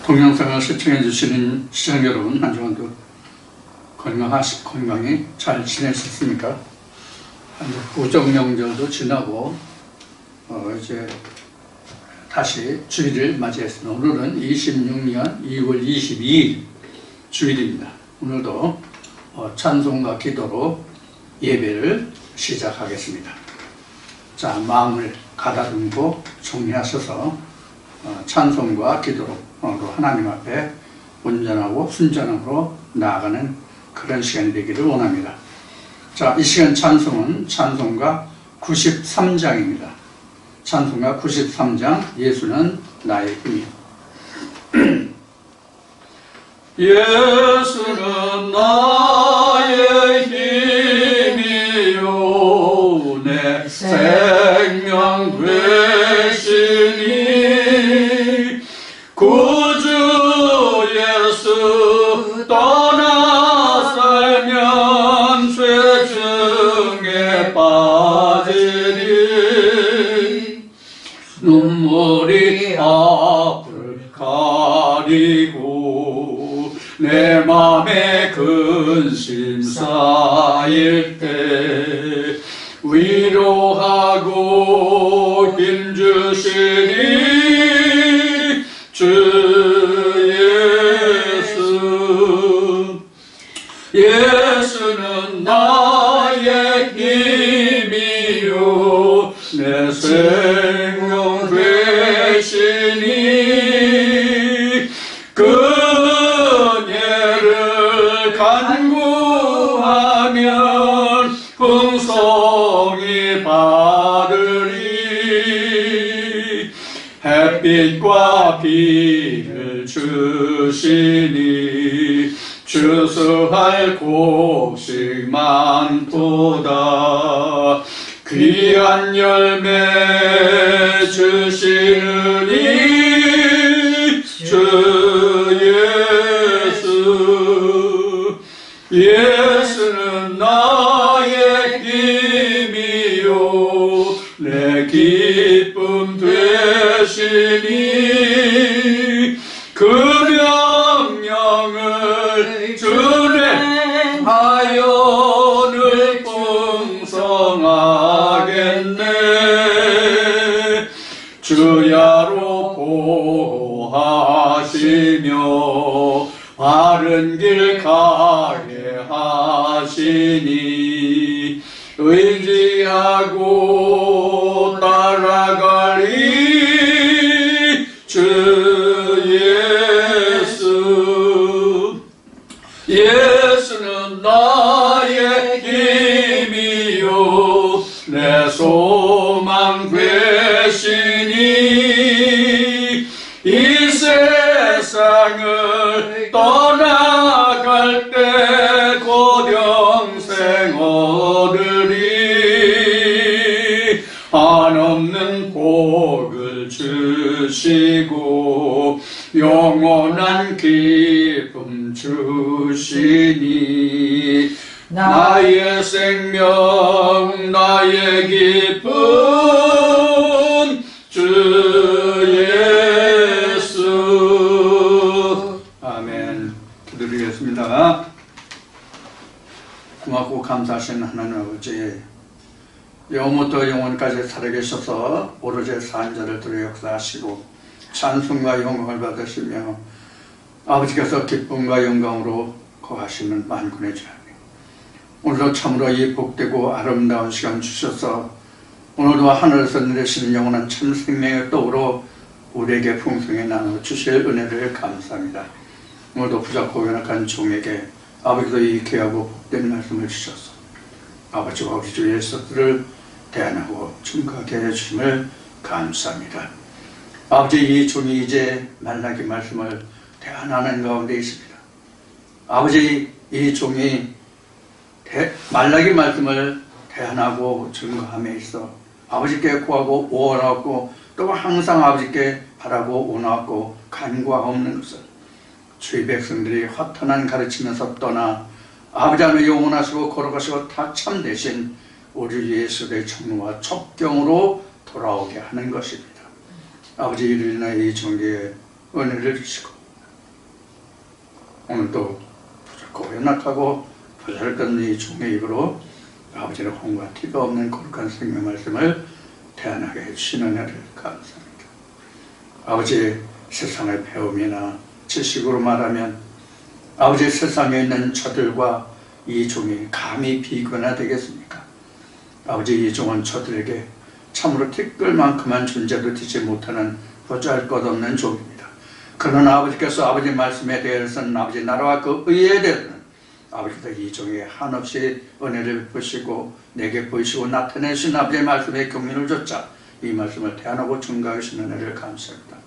동영상을 시청해 주시는 시청자 여러분, 한 주간도 건강히 잘 지내셨습니까? 이제 부적 명절도 지나고 이제 다시 주일을 맞이했습니다. 오늘은 26년 2월 22일 주일입니다. 오늘도 찬송과 기도로 예배를 시작하겠습니다. 자, 마음을 가다듬고 정리하셔서 찬송과 기도로 하나님 앞에 온전하고 순전함으로 나아가는 그런 시간이 되기를 원합니다. 자, 이 시간 찬송은 찬송가 93장입니다. 찬송가 93장, 예수는 나의 힘이요. 예수는 나의 힘이요, 내 생명 되시니 구주 예수 떠나 살면 죄 중에 빠지니 눈물이 앞을 가리고 내 맘에 근심 쌓일 때 위로하고 힘주시니 주 예수. 예수는 나의 힘이요, 내 생명 되시니 그녀를 간구하면 풍성히 받으리. 햇빛과 비를 주시니 추수할 곡식 많도다. 귀한 열매 주시느니 주 예수. 예수는 나의 힘이요, 내 기쁨 되시니 그 명령을 준행하여 늘 풍성하겠네. 주야로 보호하시며 바른 길 가게 하시니 의지하고 따라가리. 주 예수. 예수는 나의 힘이요, 내 소망 되시니 이 세상을 떠나갈 때 곧 영생 얻으리. 한없는 복을 주시고 영원한 기쁨 주시니 나의 생명 나의 기쁨 주 예수. 아멘. 기도드리겠습니다. 고맙고 감사하신 하나님 아버지, 영원부터 영원까지 살아계셔서 오로지 산자를 들어 역사하시고 찬송과 영광을 받으시며 아버지께서 기쁨과 영광으로 거하시는 만군의 주 하나님, 오늘도 참으로 이 복되고 아름다운 시간 주셔서 오늘도 하늘에서 내리시는 영원한 참 생명의 떡으로 우리에게 풍성히 나눠주실 은혜를 감사합니다. 오늘도 부족하고 연약한 종에게 아버지도 이 귀하고 복된 말씀을 주셔서 아버지와 우리 주 예수를 대안하고 증거하게 해주심을 감사합니다. 아버지, 이 종이 이제 말라기 말씀을 대안하는 가운데 있습니다. 아버지, 이 종이 말라기 말씀을 대안하고 증거함에 있어 아버지께 구하고 원하고 또 항상 아버지께 바라고 원하고 간구하옵는 것을 주의 백성들이 허탄한 가르치면서 떠나 아버지 안에 영원하시고 거룩하시고 다 참되신 우리 예수의 정로와 첩경으로 돌아오게 하는 것입니다. 아버지, 이를 인하여 이 종교에 은혜를 주시고 오늘도 부족하고 연약하고 보잘것없는 이 종의 입으로 아버지의 혼과 티가 없는 거룩한 생명 말씀을 대안하게 해주시는 은혜를 감사합니다. 아버지, 세상의 배움이나 지식으로 말하면 아버지 세상에 있는 저들과 이 종이 감히 비교나 되겠습니까? 아버지, 이 종은 저들에게 참으로 티끌만큼한 존재도 되지 못하는 보잘것없는 종입니다. 그러나 아버지께서 아버지 말씀에 대해서는 아버지 나라와 그 의에 대해서는 아버지께서 이 종에게 한없이 은혜를 베푸시고 내게 보이시고 나타내신 아버지의 말씀에 경륜을 줬자 이 말씀을 대안하고 증가하시는 은혜를 감사합니다.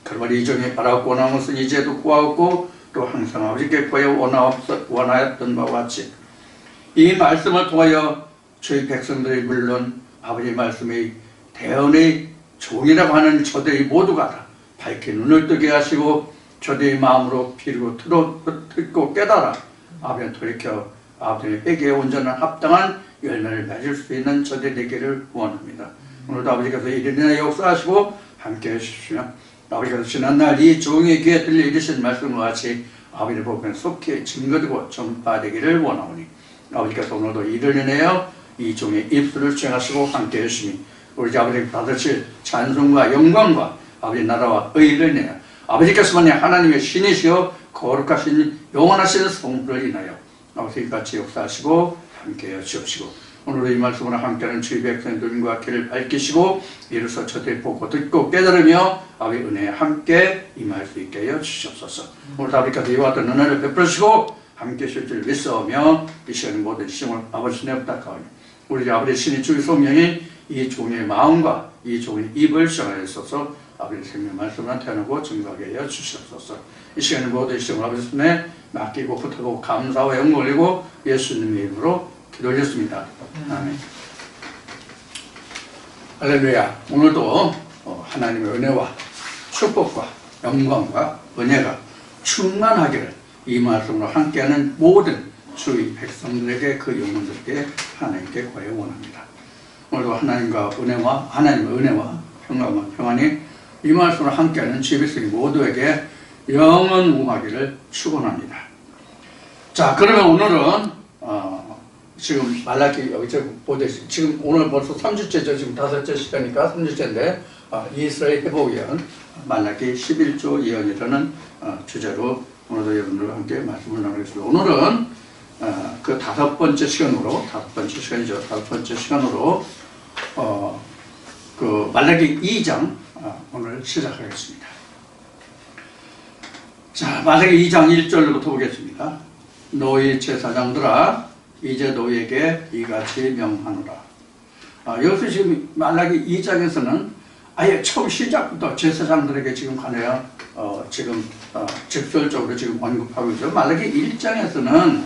그러므로 이 종이 바라고 원하는 것은 이제도 구하고 또 항상 아버지께 구하여 원하였던 바와 같이 이 말씀을 통하여 저희 백성들이 물론 아버지의 말씀의 대언의 종이라고 하는 저들이 모두가 다 밝게 눈을 뜨게 하시고 저들의 마음으로 비리고 듣고 깨달아 아버지 돌이켜 아버지의 회개에 온전한 합당한 열매를 맺을 수 있는 저들이 되기를 원합니다. 오늘도 아버지께서 이리나 역사하시고 함께 해주십시오. 아버지께서 지난날 이 종의 귀에 들려 이르신 말씀과 같이 아버지의 복음에 속히 증거되고 전파되기를 원하오니 아버지께서 오늘도 이를 인하여 이 종의 입술을 주행하시고 함께 해주시니 우리 아버지 받으실 찬송과 영광과 아버지 나라와 의를 인하여 아버지께서만이 하나님의 신이시여 거룩하신 영원하신 성부를 인하여 아버지 같이 역사하시고 함께하여 주옵시고 오늘 이 말씀으로 함께하는 주의 백성들과 길을 밝히시고 이로써 저들이 보고 듣고 깨달으며 아버지 은혜에 함께 임할 수 있게 하여 주시옵소서. 오늘 아버지께서 이와 같은 은혜를 베푸시고 함께 하실 줄 믿사오며 이 시간 모든 시험을 아버지 신에 부탁하오니 우리 아버지 신이 주의 성령이 이 종의 마음과 이 종의 입을 시원하여 있어서 아버지 생명 말씀을 태어나고 증거하게 하여 주시옵소서. 이 시간에 모든 시험을 아버지 손에 맡기고 부탁하고 감사와 영광 올리고 예수님의 이름으로 기도드렸습니다. 아멘. 할렐루야. 오늘도 하나님의 은혜와 축복과 영광과 은혜가 충만하기를 이 말씀으로 함께하는 모든 주의 백성들에게 그 영혼들에게 하나님께 구하여 원합니다. 오늘도 하나님의 은혜와 평강과 평안이 이 말씀으로 함께하는 주의 백성 모두에게 영원무하기를 축원합니다. 자, 그러면 오늘은 지금 말라기 여기 보듯이 지금 오늘 벌써 3주째죠. 지금 5째 시간이니까 3주째인데 이스라엘 회복 예언 말라기 11조 예언이라는 주제로 오늘도 여러분들과 함께 말씀을 나누겠습니다. 오늘은 그 5번째 시간으로 그 말라기 2장 오늘 시작하겠습니다. 자, 말라기 2장 1절부터 보겠습니다. 너희 제사장들아 이제 너희에게 이같이 명하노라. 여기서 지금 말라기 2장에서는 아예 처음 시작부터 제사장들에게 지금 관하여 직설적으로 지금 언급하고 있죠. 말라기 1장에서는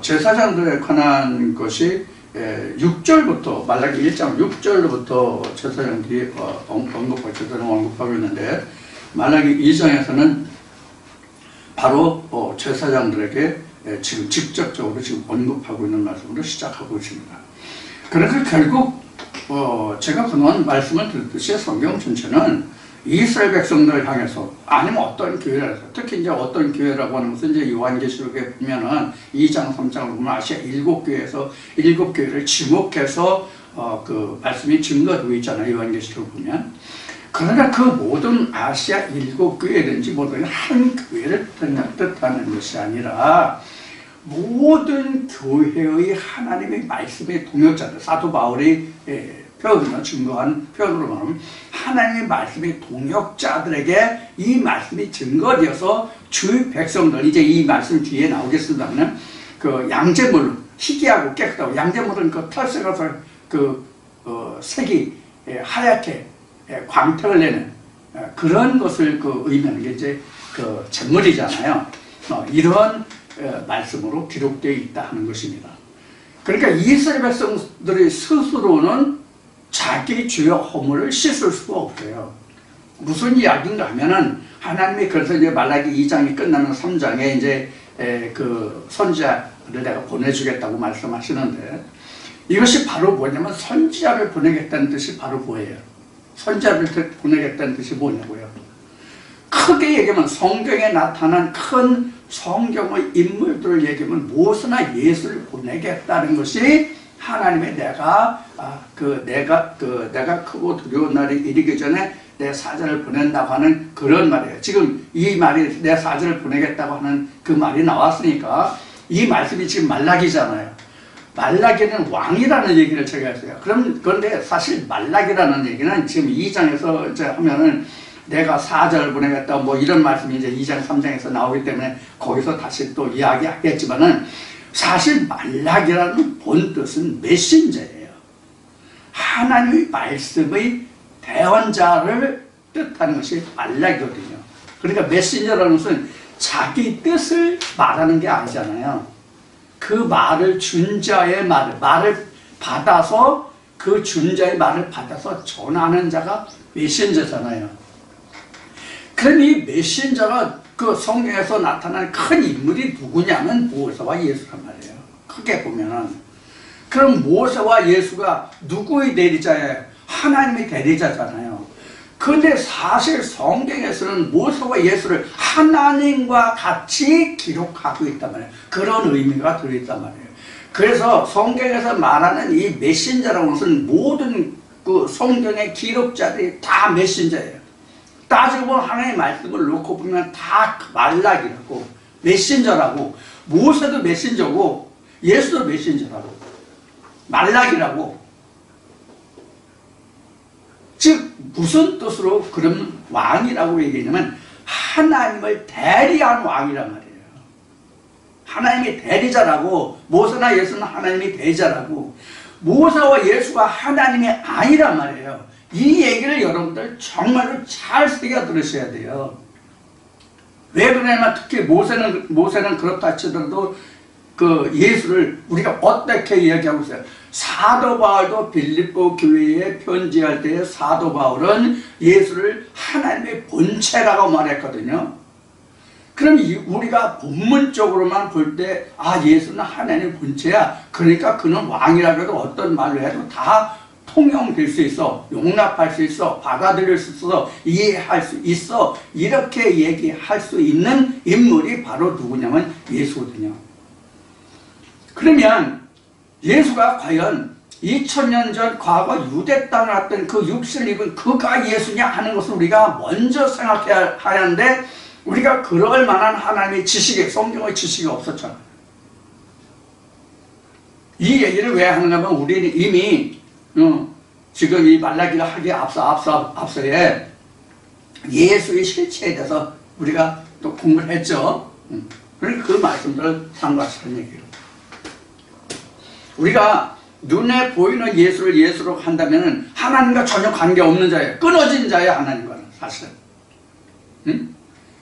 제사장들에 관한 것이 6절부터 말라기 1장 6절부터 제사장들이 언급하고 있는데 말라기 2장에서는 바로 제사장들에게 지금 직접적으로 지금 언급하고 있는 말씀으로 시작하고 있습니다. 그래서 결국 제가 그동안 말씀을 드렸듯이 성경 전체는 이스라엘 백성들을 향해서 아니면 어떤 교회라서 특히 이제 어떤 교회라고 하는 것은 이제 요한계시록에 보면은 2장 3장을 보면 아시아 7교회에서 7교회를 지목해서 그 말씀이 증거되고 있잖아요. 요한계시록 보면. 그러나 그 모든 아시아 7교회든지 모든 한 교회를 뜻하는 것이 아니라 모든 교회의 하나님의 말씀의 동역자들, 사도 바울이 표현으로 증거한 표현으로 말하면 하나님의 말씀의 동역자들에게 이 말씀이 증거되어서 주의 백성들, 이제 이 말씀 뒤에 나오겠습니다만 그 양재물, 희귀하고 깨끗하고 양재물은 그 털새가서 색이 하얗게 광택을 내는 그런 것을 의미하는 게 이제 그 재물이잖아요. 이런 말씀으로 기록되어 있다 하는 것입니다. 그러니까 이스라엘 백성들이 스스로는 자기 죄의 허물을 씻을 수가 없어요. 무슨 이야기인가 하면은 하나님이 그래서 이제 말라기 2장이 끝나는 3장에 이제 그 선지자를 내가 보내주겠다고 말씀하시는데 이것이 바로 뭐냐면 선지자를 보내겠다는 뜻이 바로 뭐예요? 선지자를 보내겠다는 뜻이 뭐냐고요? 크게 얘기하면 성경에 나타난 큰 성경의 인물들을 얘기하면 모세나 예수를 보내겠다는 것이 하나님의 내가 크고 두려운 날이 이르기 전에 내 사자를 보낸다고 하는 그런 말이에요. 지금 이 말이 내 사자를 보내겠다고 하는 그 말이 나왔으니까 이 말씀이 지금 말라기잖아요. 말라기는 왕이라는 얘기를 제가 했어요. 그런데 사실 말라기라는 얘기는 지금 2장에서 이제 하면은 내가 사자를 보내겠다 뭐 이런 말씀이 이제 2장 3장에서 나오기 때문에 거기서 다시 또 이야기하겠지만은 사실 말라기라는 본 뜻은 메신저예요. 하나님의 말씀의 대언자를 뜻하는 것이 말라기거든요. 그러니까 메신저라는 것은 자기 뜻을 말하는 게 아니잖아요. 그 말을 준 자의 말을 받아서 그 준 자의 말을 받아서 전하는 자가 메신저잖아요. 그러니 메신저가 그 성경에서 나타나는 큰 인물이 누구냐면 모세와 예수란 말이에요. 크게 보면은. 그럼 모세와 예수가 누구의 대리자예요? 하나님의 대리자잖아요. 그런데 사실 성경에서는 모세와 예수를 하나님과 같이 기록하고 있단 말이에요. 그런 의미가 들어있단 말이에요. 그래서 성경에서 말하는 이 메신저라는 것은 모든 그 성경의 기록자들이 다 메신저예요. 따지고 보면 하나님의 말씀을 놓고 보면 다 말라기라고 메신저라고 모세도 메신저고 예수도 메신저라고 말라기라고. 즉 무슨 뜻으로 그런 왕이라고 얘기했냐면 하나님을 대리한 왕이란 말이에요. 하나님의 대리자라고. 모세나 예수는 하나님의 대리자라고. 모세와 예수가 하나님이 아니란 말이에요. 이 얘기를 여러분들 정말로 잘 새겨 들으셔야 돼요. 왜 그러냐면 특히 모세는 그렇다 치더라도 그 예수를 우리가 어떻게 이야기하고 있어요? 사도 바울도 빌립보 교회에 편지할 때 사도 바울은 예수를 하나님의 본체라고 말했거든요. 그럼 우리가 본문적으로만 볼 때 예수는 하나님의 본체야. 그러니까 그는 왕이라고 해도 어떤 말로 해도 다 통용될 수 있어. 용납할 수 있어. 받아들일 수 있어. 이해할 수 있어. 이렇게 얘기할 수 있는 인물이 바로 누구냐면 예수거든요. 그러면 예수가 과연 2000년 전 과거 유대 땅에 왔던 그 육신을 입은 그가 예수냐 하는 것을 우리가 먼저 생각해야 하는데 우리가 그럴 만한 하나님의 지식이, 성경의 지식이 없었잖아요. 이 얘기를 왜 하는가 하면 우리는 이미 지금 이 말라기를 하기 앞서에 예수의 실체에 대해서 우리가 또 공부를 했죠. 그러니까 그 말씀들을 상고하시는 얘기예요. 우리가 눈에 보이는 예수를 예수로 한다면 하나님과 전혀 관계없는 자예요. 끊어진 자예요. 하나님과는 사실은.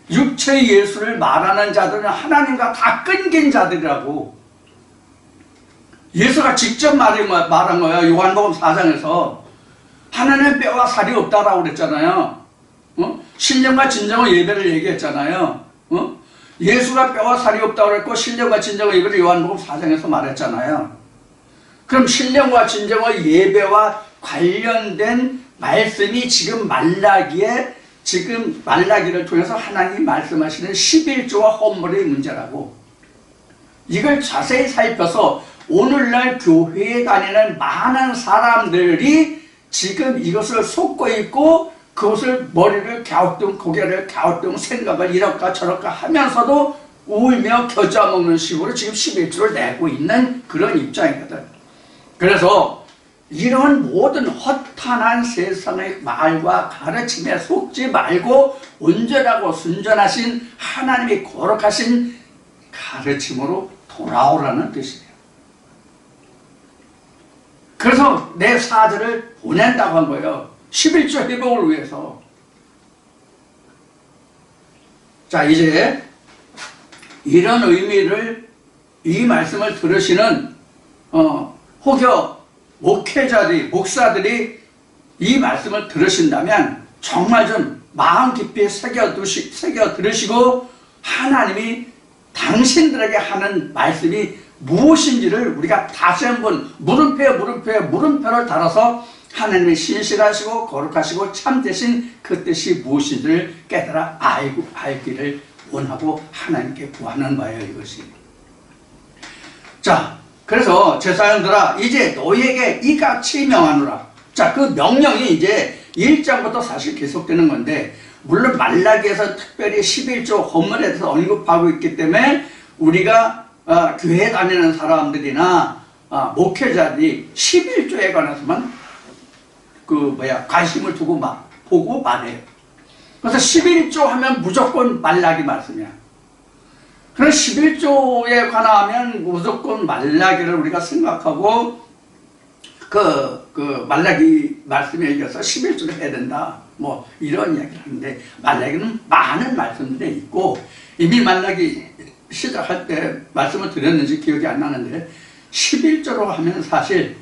육체의 예수를 말하는 자들은 하나님과 다 끊긴 자들이라고. 예수가 직접 말한 거예요. 요한복음 4장에서 하나님의 뼈와 살이 없다라고 그랬잖아요. 신령과 진정의 예배를 얘기했잖아요. 예수가 뼈와 살이 없다고 그랬고 신령과 진정의 예배를 요한복음 4장에서 말했잖아요. 그럼 신령과 진정의 예배와 관련된 말씀이 지금 말라기를 통해서 하나님이 말씀하시는 11조와 헌물의 문제라고. 이걸 자세히 살펴서 오늘날 교회에 다니는 많은 사람들이 지금 이것을 속고 있고 그것을 머리를 갸우뚱 고개를 갸우뚱 생각을 이럴까 저럴까 하면서도 울며 겨자 먹는 식으로 지금 11조를 내고 있는 그런 입장이거든. 그래서 이런 모든 허탄한 세상의 말과 가르침에 속지 말고 온전하고 순전하신 하나님이 거룩하신 가르침으로 돌아오라는 뜻이에요. 그래서 내 사자를 보낸다고 한 거예요. 11조 회복을 위해서. 자, 이제 이런 의미를 이 말씀을 들으시는 혹여 목사들이 이 말씀을 들으신다면 정말 좀 마음 깊이 새겨 들으시고 하나님이 당신들에게 하는 말씀이 무엇인지를 우리가 다시 한번 물음표를 달아서 하나님의 신실하시고 거룩하시고 참되신 그 뜻이 무엇인지를 깨달아 알기를 원하고 하나님께 구하는 거예요, 이것이. 자, 그래서 제사장들아 이제 너희에게 이같이 명하노라. 자, 그 명령이 이제 1장부터 사실 계속되는 건데, 물론 말라기에서 특별히 11조 헌물에 대해서 언급하고 있기 때문에 우리가 교회 다니는 사람들이나 목회자들이 11조에 관해서만 관심을 두고 보고 말해요. 그래서 11조 하면 무조건 말라기 말씀이야. 그래서 11조에 관하면 무조건 말라기를 우리가 생각하고 그 말라기 말씀에 의해서 11조를 해야 된다. 뭐 이런 이야기를 하는데, 말라기는 많은 말씀들이 있고, 이미 말라기 시작할 때 말씀을 드렸는지 기억이 안 나는데 11조로 하면 사실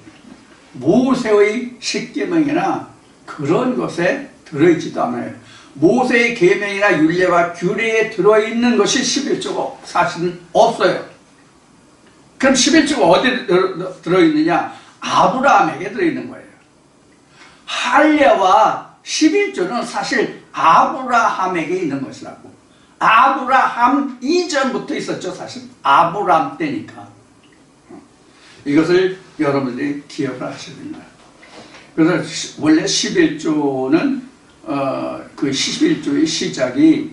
모세의 십계명이나 그런 것에 들어있지도 않아요. 모세의 계명이나 율례와 규례에 들어있는 것이 11조가 사실은 없어요. 그럼 11조가 어디 들어있느냐? 아브라함에게 들어있는 거예요. 할례와 11조는 사실 아브라함에게 있는 것이라고. 아브라함 이전부터 있었죠, 사실. 아브라함 때니까. 이것을 여러분들이 기억을 하셔야 됩니다. 그래서 원래 11조는 그 11조의 시작이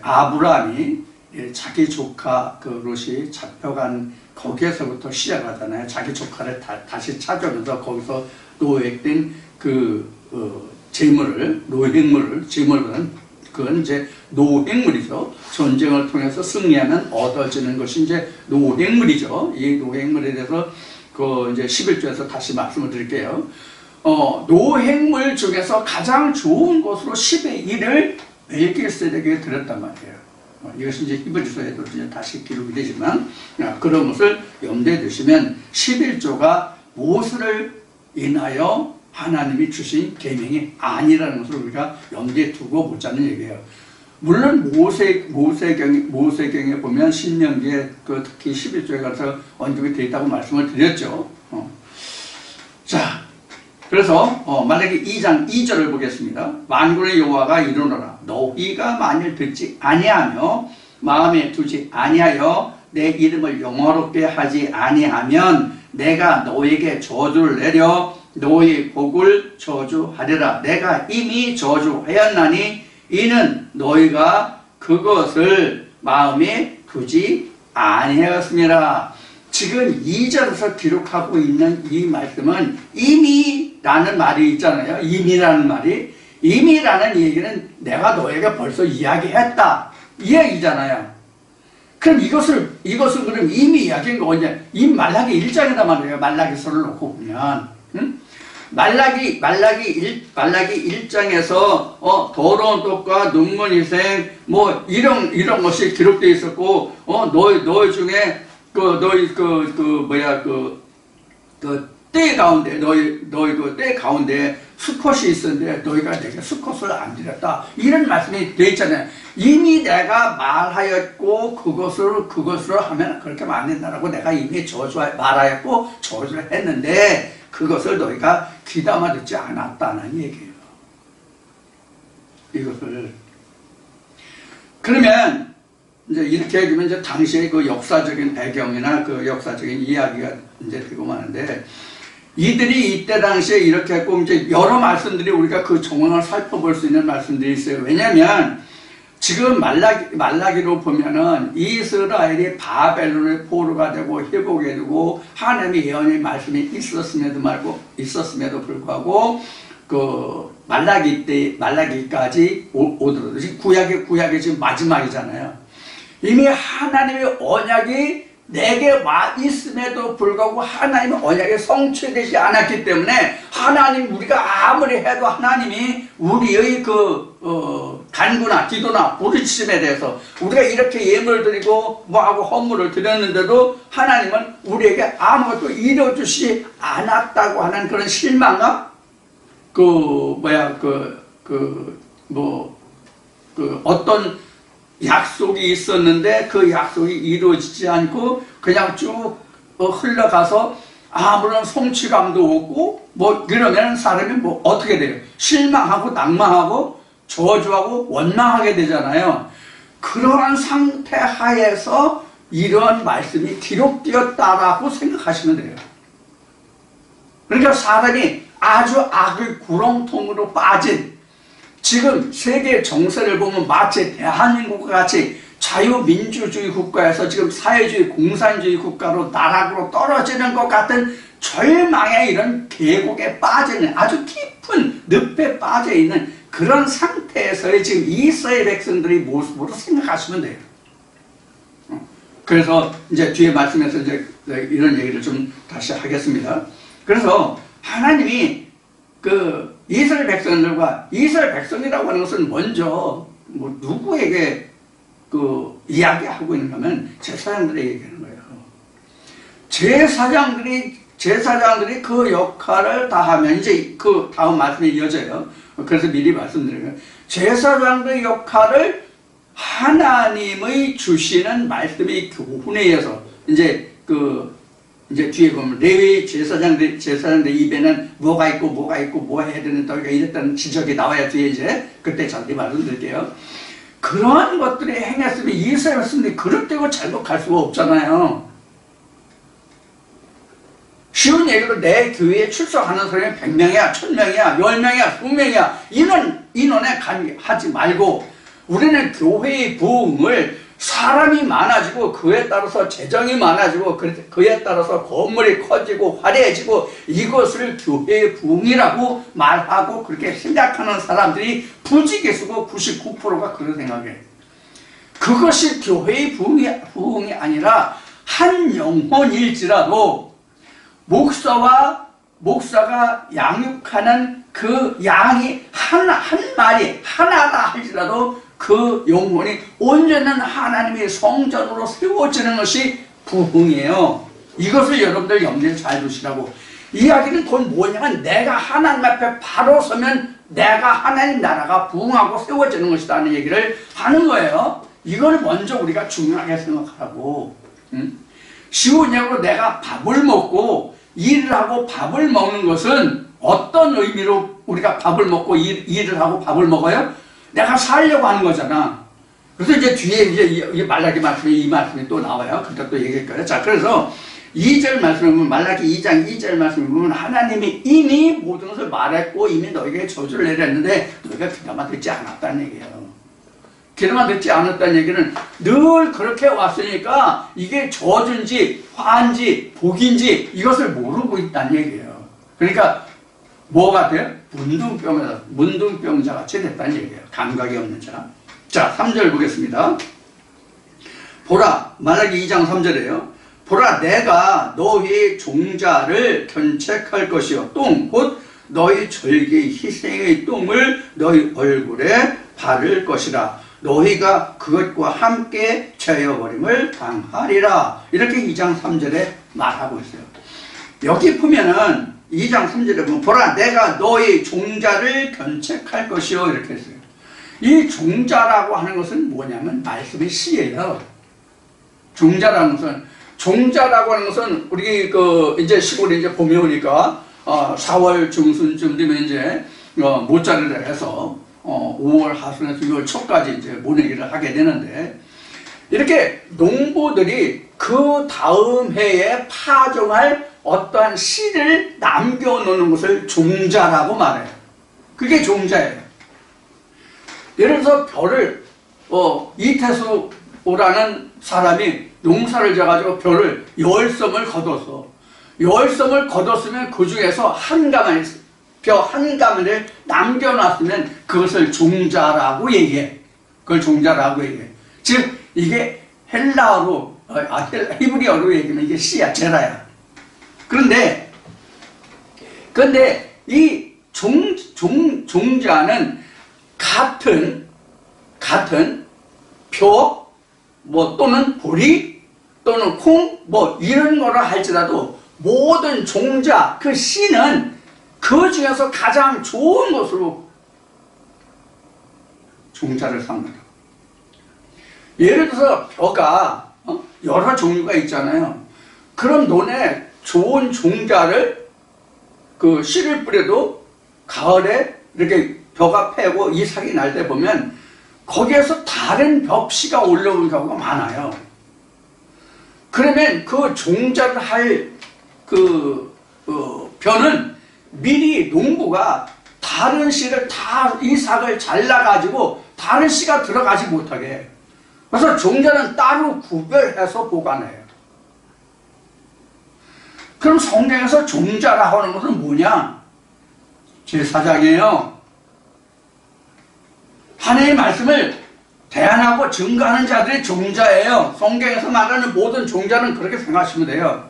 아브라함이 자기 조카 그 롯이 잡혀간 거기에서부터 시작하잖아요. 자기 조카를 다시 찾아오면서 거기서 노획된 재물을, 재물은 그건 이제 노획물이죠. 전쟁을 통해서 승리하면 얻어지는 것이 이제 노획물이죠. 이 노획물에 대해서 이제 11조에서 다시 말씀을 드릴게요. 노획물 중에서 가장 좋은 것으로 10의 1을 멜기세덱에게 드렸단 말이에요. 이것이 이제 히브리서에도 이제 다시 기록이 되지만, 그런 것을 염두에 두시면 11조가 모세를 인하여 하나님이 주신 계명이 아니라는 것을 우리가 염두에 두고 보자는 얘기예요. 물론 모세경에 보면 신명기에 특히 11조에 가서 언급이 되어 있다고 말씀을 드렸죠. 자, 그래서 말라기 2장 2절을 보겠습니다. 만군의 여호와가 이르노라. 너희가 만일 듣지 아니하며 마음에 두지 아니하여 내 이름을 영화롭게 하지 아니하면 내가 너에게 저주를 내려 너희 복을 저주하리라. 내가 이미 저주하였나니 이는 너희가 그것을 마음에 두지 아니하였습니다. 지금 2절에서 기록하고 있는 이 말씀은 이미라는 말이 있잖아요. 이미라는 말이. 이미라는 얘기는 내가 너에게 벌써 이야기했다, 이 얘기잖아요. 그럼 이것을 그럼 이미 이야기한 거 뭐냐? 이 말라기 1장이란 말이에요. 말라기서를 놓고 보면. 말라기 1장에서 더러운 떡과 눈물 희생 뭐 이런 것이 기록되어 있었고, 너희 중에 때 가운데 너희 때 가운데 수컷이 있었는데 너희가 내게 수컷을 안 드렸다, 이런 말씀이 되어 있잖아요. 이미 내가 말하였고 그것으로 하면 그렇게 하면 안 된다라고 내가 이미 말하였고 저주를 했는데 그것을 너희가 귀담아 듣지 않았다는 얘기예요. 이것을 그러면 이제 이렇게 얘기하면 이제 당시의 그 역사적인 배경이나 그 역사적인 이야기가 이제 되고 마는데, 이들이 이때 당시에 이렇게 했고 이제 여러 말씀들이 우리가 그 정황을 살펴볼 수 있는 말씀들이 있어요. 왜냐하면 지금 말라기로 보면은 이스라엘이 바벨론의 포로가 되고 회복이 되고 하나님의 예언의 말씀이 있었음에도 불구하고 그 말라기까지 오더라도 구약이 지금 마지막이잖아요. 이미 하나님의 언약이 내게 와 있음에도 불구하고 하나님의 언약이 성취되지 않았기 때문에 우리가 아무리 해도 하나님이 우리의 간구나 기도나 부르짖음에 대해서 우리가 이렇게 예물을 드리고 뭐하고 헌물을 드렸는데도 하나님은 우리에게 아무것도 이뤄주시 않았다고 하는 그런 실망감, 어떤 약속이 있었는데 그 약속이 이루어지지 않고 그냥 쭉 흘러가서 아무런 성취감도 없고 뭐 이러면 사람이 뭐 어떻게 돼요? 실망하고 낭망하고 저주하고 원망하게 되잖아요. 그러한 상태 하에서 이러한 말씀이 기록되었다라고 생각하시면 돼요. 그러니까 사람이 아주 악의 구렁텅이로 빠진, 지금 세계 정세를 보면 마치 대한민국과 같이 자유민주주의 국가에서 지금 사회주의 공산주의 국가로 나락으로 떨어지는 것 같은 절망의 이런 계곡에 빠지는, 아주 깊은 늪에 빠져 있는 그런 상태에서의 지금 이스라엘 백성들의 모습으로 생각하시면 돼요. 그래서 이제 뒤에 말씀에서 이제 이런 얘기를 좀 다시 하겠습니다. 그래서 하나님이 그 이스라엘 백성들과, 이스라엘 백성이라고 하는 것은 먼저 뭐 누구에게 그 이야기하고 있는가 하면 제사장들에게 얘기하는 거예요. 제사장들이 그 역할을 다하면, 이제 그 다음 말씀이 이어져요. 그래서 미리 말씀드리면, 제사장들의 역할을 하나님의 주시는 말씀의 교훈에 의해서, 이제 뒤에 보면 레위 제사장들 입에는 뭐가 있고 뭐 해야 되는 또 이랬다는 지적이 나와야 뒤에 이제 그때 자세히 말씀드릴게요. 그러한 것들이 행했으면 이스라엘 백성들이 그릇되고 잘못할 수가 없잖아요. 쉬운 얘기로 내 교회에 출석하는 사람이 100명이야, 1000명이야, 10명이야, 20명이야 인원에 하지 말고, 우리는 교회의 부흥을 사람이 많아지고 그에 따라서 재정이 많아지고 그에 따라서 건물이 커지고 화려해지고 이것을 교회의 부흥이라고 말하고 그렇게 생각하는 사람들이 부지기수고 99%가 그렇게 생각해. 그것이 교회의 부흥이 아니라 한 영혼일지라도 목사가 양육하는 그 양이 한 마리 하나다 할지라도 그 영혼이 온전한 하나님의 성전으로 세워지는 것이 부흥이에요. 이것을 여러분들 염두에 잘 두시라고. 이야기는 곧 뭐냐면, 내가 하나님 앞에 바로 서면 내가 하나님 나라가 부흥하고 세워지는 것이다 하는 얘기를 하는 거예요. 이걸 먼저 우리가 중요하게 생각하라고. 쉬운 얘기로 내가 밥을 먹고 일을 하고 밥을 먹는 것은 어떤 의미로 우리가 밥을 먹고 일을 하고 밥을 먹어요? 내가 살려고 하는 거잖아. 그래서 이제 뒤에 이제 말라기 말씀에 이 말씀이 또 나와요. 그때 또 얘기할 거예요. 자, 그래서 2절 말씀을 보면, 말라기 2장 2절 말씀을 보면, 하나님이 이미 모든 것을 말했고 이미 너에게 저주를 내렸는데 너희가 귀담아 듣지 않았다는 얘기예요. 귀담아 듣지 않았다는 얘기는 늘 그렇게 왔으니까 이게 저주인지 화인지 복인지 이것을 모르고 있다는 얘기예요. 그러니까 뭐가 돼요? 문둥병자 같이 됐다는 얘기예요. 감각이 없는 자. 자, 3절 보겠습니다. 보라, 말라기 2장 3절이에요. 보라, 내가 너희 종자를 견책할 것이요, 곧 너희 절기 희생의 똥을 너희 얼굴에 바를 것이라. 너희가 그것과 함께 죄어버림을 당하리라. 이렇게 2장 3절에 말하고 있어요. 여기 보면은 2장 3절에 보면, 보라, 내가 너희 종자를 견책할 것이요, 이렇게 했어요. 이 종자라고 하는 것은 뭐냐면 말씀의 씨예요. 종자라는 것은 우리 이제 시골에 이제 봄이 오니까 4월 중순쯤 되면 이제 모짜리를 해서 5월 하순에서 6월 초까지 이제 모내기를 하게 되는데, 이렇게 농부들이 그 다음 해에 파종할 어떠한 씨를 남겨놓는 것을 종자라고 말해요. 그게 종자예요. 예를 들어서 벼를 이태수라는 사람이 농사를 지어가지고 벼를 10섬을 거뒀어. 10섬을 거뒀으면 그 중에서 벼 한 가마를 남겨놨으면 그것을 종자라고 얘기해. 그걸 종자라고 얘기해. 즉 이게 헬라어로 히브리어로 얘기하면 이게 씨야, 제라야. 그런데 이 종자는 같은 표 또는 보리 또는 콩 이런 거라 할지라도 모든 종자, 그 씨는 그 중에서 가장 좋은 것으로 종자를 삼는다. 예를 들어서 벼가 여러 종류가 있잖아요. 그럼 논에 좋은 종자를 씨를 뿌려도 가을에 이렇게 벼가 패고 이삭이 날 때 보면 거기에서 다른 벽시가 올라오는 경우가 많아요. 그러면 그 종자를 할 벼는 미리 농부가 다른 씨를 다 이 삭을 잘라가지고 다른 씨가 들어가지 못하게. 그래서 종자는 따로 구별해서 보관해요. 그럼 성경에서 종자라고 하는 것은 뭐냐? 제사장이에요. 하나님의 말씀을 대안하고 증거하는 자들이 종자예요. 성경에서 말하는 모든 종자는 그렇게 생각하시면 돼요.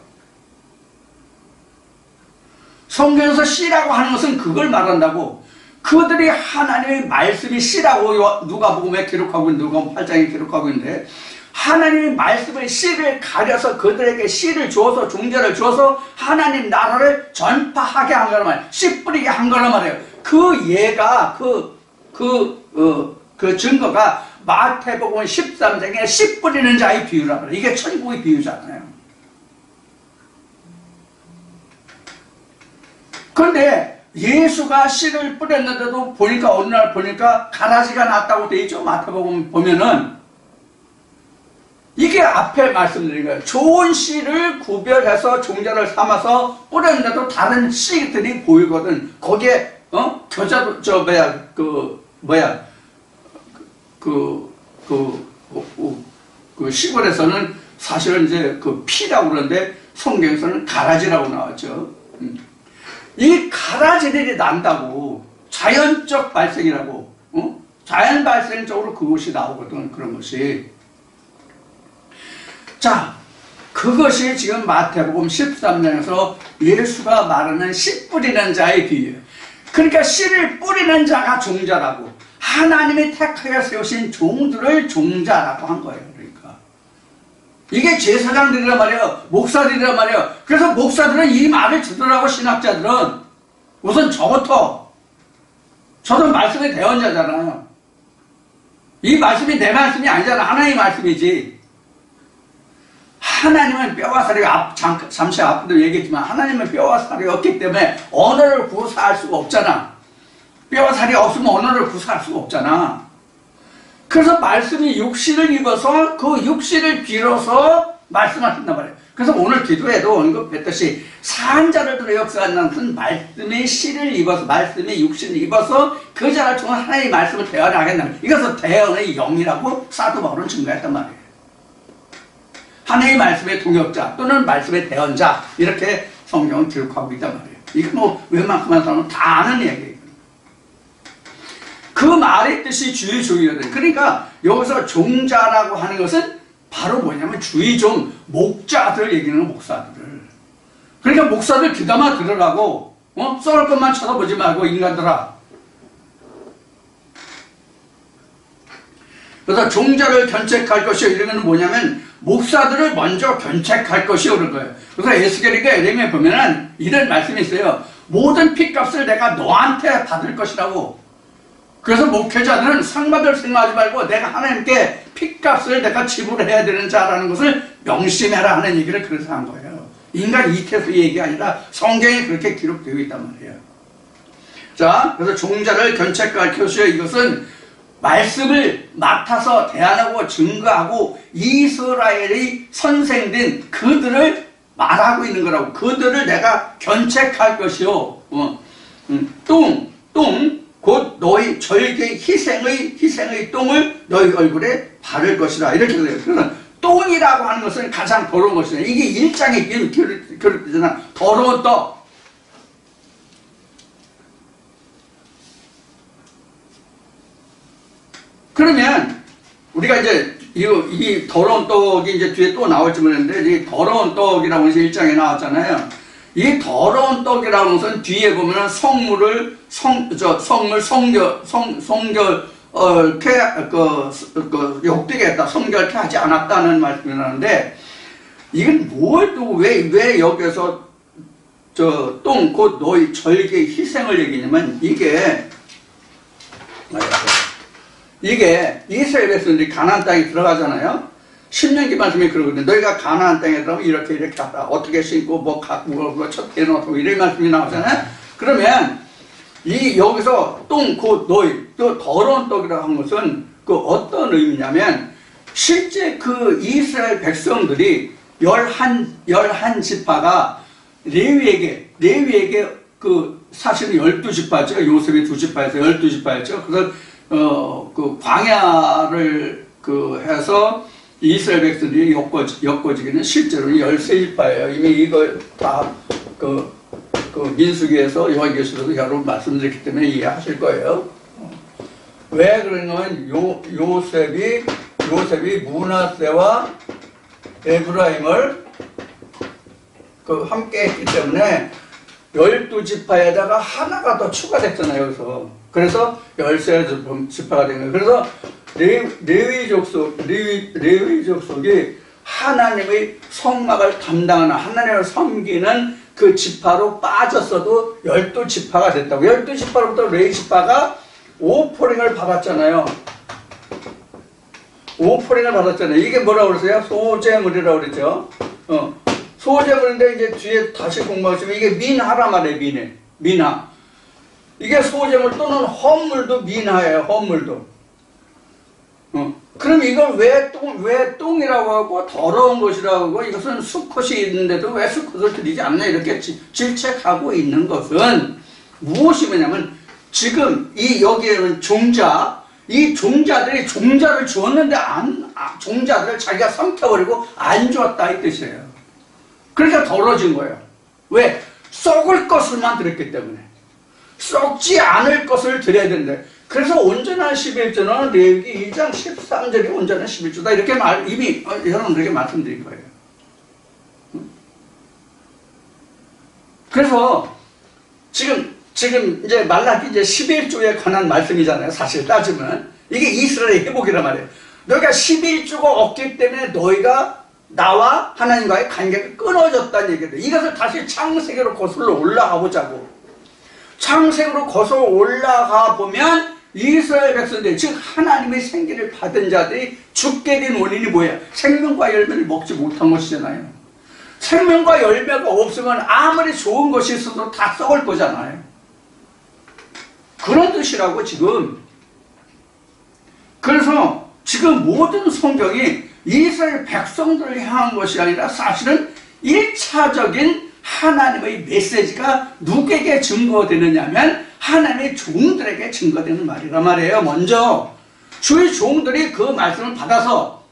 성경에서 씨라고 하는 것은 그걸 말한다고. 그들이 하나님의 말씀이 씨라고 누가복음에 기록하고 있는데, 누가복음 8장에 기록하고 있는데, 하나님의 말씀의 씨를 가려서 그들에게 씨를 주어서 종자를 주어서 하나님 나라를 전파하게 한 거란 말이에요. 씨 뿌리게 한 거란 말이에요. 그 예가 그 증거가 마태복음 13장에 씨 뿌리는 자의 비유라 그래요. 이게 천국의 비유잖아요. 그런데 예수가 씨를 뿌렸는데도 보니까 어느 날 보니까 가라지가 났다고 되어 있죠. 마태복음 보면은 이게 앞에 말씀드린 거예요. 좋은 씨를 구별해서 종자를 삼아서 뿌렸는데도 다른 씨들이 보이거든. 거기에 겨자도 그 시골에서는 사실은 이제 그 피라고 그러는데 성경에서는 가라지라고 나왔죠. 이 가라지들이 난다고 자연적 발생이라고 자연 발생적으로 그것이 나오거든. 그런 것이. 자, 그것이 지금 마태복음 13장에서 예수가 말하는 씨 뿌리는 자의 비유예요. 그러니까 씨를 뿌리는 자가 종자라고, 하나님이 택하여 세우신 종들을 종자라고 한 거예요. 그러니까 이게 제사장들이란 말이에요. 목사들이란 말이에요. 그래서 목사들은 이 말을 듣더라고. 신학자들은 우선 저부터, 저는 말씀의 대언자잖아요. 이 말씀이 내 말씀이 아니잖아. 하나님의 말씀이지. 하나님은 뼈와 살이, 잠시 앞에도 얘기했지만 하나님은 뼈와 살이 없기 때문에 언어를 구사할 수가 없잖아. 뼈와 살이 없으면 언어를 구사할 수가 없잖아. 그래서 말씀이 육신을 입어서 그 육신을 빌어서 말씀하신단 말이에요. 그래서 오늘 기도에도 언급했듯이 사한 자를 들어 역사하는 것은 말씀의 씨를 입어서, 말씀의 육신을 입어서 그 자를 통해 하나님의 말씀을 대언하겠다. 이것을 대언의 영이라고 사도 바울은 증거했단 말이에요. 하나님의 말씀의 동역자 또는 말씀의 대언자, 이렇게 성경은 기록하고 있단 말이에요. 이거 뭐 웬만큼만 사람은 다 아는 얘기예요. 그 말의 뜻이 주의 종이거든요. 그러니까 여기서 종자라고 하는 것은 바로 뭐냐면 주의 종, 목자들 얘기하는 목사들을. 그러니까 목사들 귀담아 들으라고, 썰을 것만 쳐다보지 말고 인간들아. 그래서 종자를 견책할 것이요, 이런 건 뭐냐면 목사들을 먼저 견책할 것이요, 그런 거예요. 그래서 에스겔에게 에레미야에 보면은 이런 말씀이 있어요. 모든 핏값을 내가 너한테 받을 것이라고. 그래서 목회자들은 상 받을 생각하지 말고 내가 하나님께 핏값을 내가 지불해야 되는 자라는 것을 명심해라 하는 얘기를 그래서 한 거예요. 인간 이태수 얘기가 아니라 성경에 그렇게 기록되어 있단 말이에요. 자, 그래서 종자를 견책할 것이요, 이것은 말씀을 맡아서 대안하고 증거하고 이스라엘의 선생된 그들을 말하고 있는 거라고. 그들을 내가 견책할 것이요. 곧 너희 절개 희생의 똥을 너희 얼굴에 바를 것이라. 이렇게 돼요. 그래서 똥이라고 하는 것은 가장 더러운 것이다. 이게 1장에 기록되잖아. 더러운 떡. 그러면 우리가 이제 이 더러운 떡이 이제 뒤에 또 나올지 모르는데, 이 더러운 떡이라고 해서 1장에 나왔잖아요. 이 더러운 떡이라는 것은 뒤에 보면은 성물 욕되게 했다, 성결케 하지 않았다는 말씀이 나는데, 이건 뭘 또 왜 여기서 똥 곧 너희 절개 희생을 얘기냐면, 이게 이스라엘에서 이제 가나안 땅에 들어가잖아요. 신명기 말씀이 그러거든요. 너희가 가나안 땅에 들어가면 이렇게 하다. 어떻게 신고 뭐 첫 해놓고 이런 말씀이 나오잖아요. 그러면 여기서 똥 곧 너희, 또 더러운 떡이라고 한 것은 그 어떤 의미냐면 실제 그 이스라엘 백성들이 열한 지파가 레위에게 그 사실은 12지파죠. 요셉이 2지파에서 12지파였죠. 그래서 그 광야를 그 해서 이스라엘 백성들이 엮어지기는 실제로는 13지파예요. 이미 이걸 다 그 민수기에서 여호와께서도 여러 번 말씀드렸기 때문에 이해하실 거예요. 왜 그러냐면 요셉이 므낫세와 에브라임을 그 함께 했기 때문에 12지파에다가 하나가 더 추가됐잖아요. 여기서. 그래서 13지파가 된 거예요. 그래서 레위 족속이 하나님의 성막을 담당하는, 하나님을 섬기는 그 지파로 빠졌어도 12지파가 됐다고. 12지파로부터 레위 지파가 오포링을 받았잖아요. 오포링을 받았잖아요. 이게 뭐라고 그러세요? 소제물이라고 그랬죠. 소제물인데 이제 뒤에 다시 공부하시면 이게 민하란 말이에요. 민하. 이게 소제물 또는 헌물도 민하예요. 헌물도. 그럼 이걸 왜 똥이라고 하고 더러운 것이라고 하고 이것은 수컷이 있는데도 왜 수컷을 드리지 않나 이렇게 질책하고 있는 것은 무엇이냐면 지금 여기에는 종자, 이 종자들이 종자를 주었는데 종자들을 자기가 삼켜버리고 안 주었다 이 뜻이에요. 그러니까 더러워진 거예요. 왜? 썩을 것을만 드렸기 때문에. 썩지 않을 것을 드려야 되는데. 그래서 온전한 11조는 레위기 2장 13절이 온전한 11조다 이렇게 이미 여러분들에게 말씀드린 거예요. 그래서 지금 이제 말라기 이제 11조에 관한 말씀이잖아요. 사실 따지면 이게 이스라엘의 회복이란 말이에요. 너희가 11조가 없기 때문에 너희가 나와 하나님과의 관계가 끊어졌다는 얘기예요. 이것을 다시 창세기로 거슬러 올라가 보자고. 창세기로 거슬러 올라가 보면 이스라엘 백성들, 즉 하나님의 생기를 받은 자들이 죽게 된 원인이 뭐예요? 생명과 열매를 먹지 못한 것이잖아요. 생명과 열매가 없으면 아무리 좋은 것이 있어도 다 썩을 거잖아요. 그런 뜻이라고 지금. 그래서 지금 모든 성경이 이스라엘 백성들을 향한 것이 아니라 사실은 1차적인 하나님의 메시지가 누구에게 증거되느냐면 하나님의 종들에게 증거되는 말이란 말이에요. 먼저 주의 종들이 그 말씀을 받아서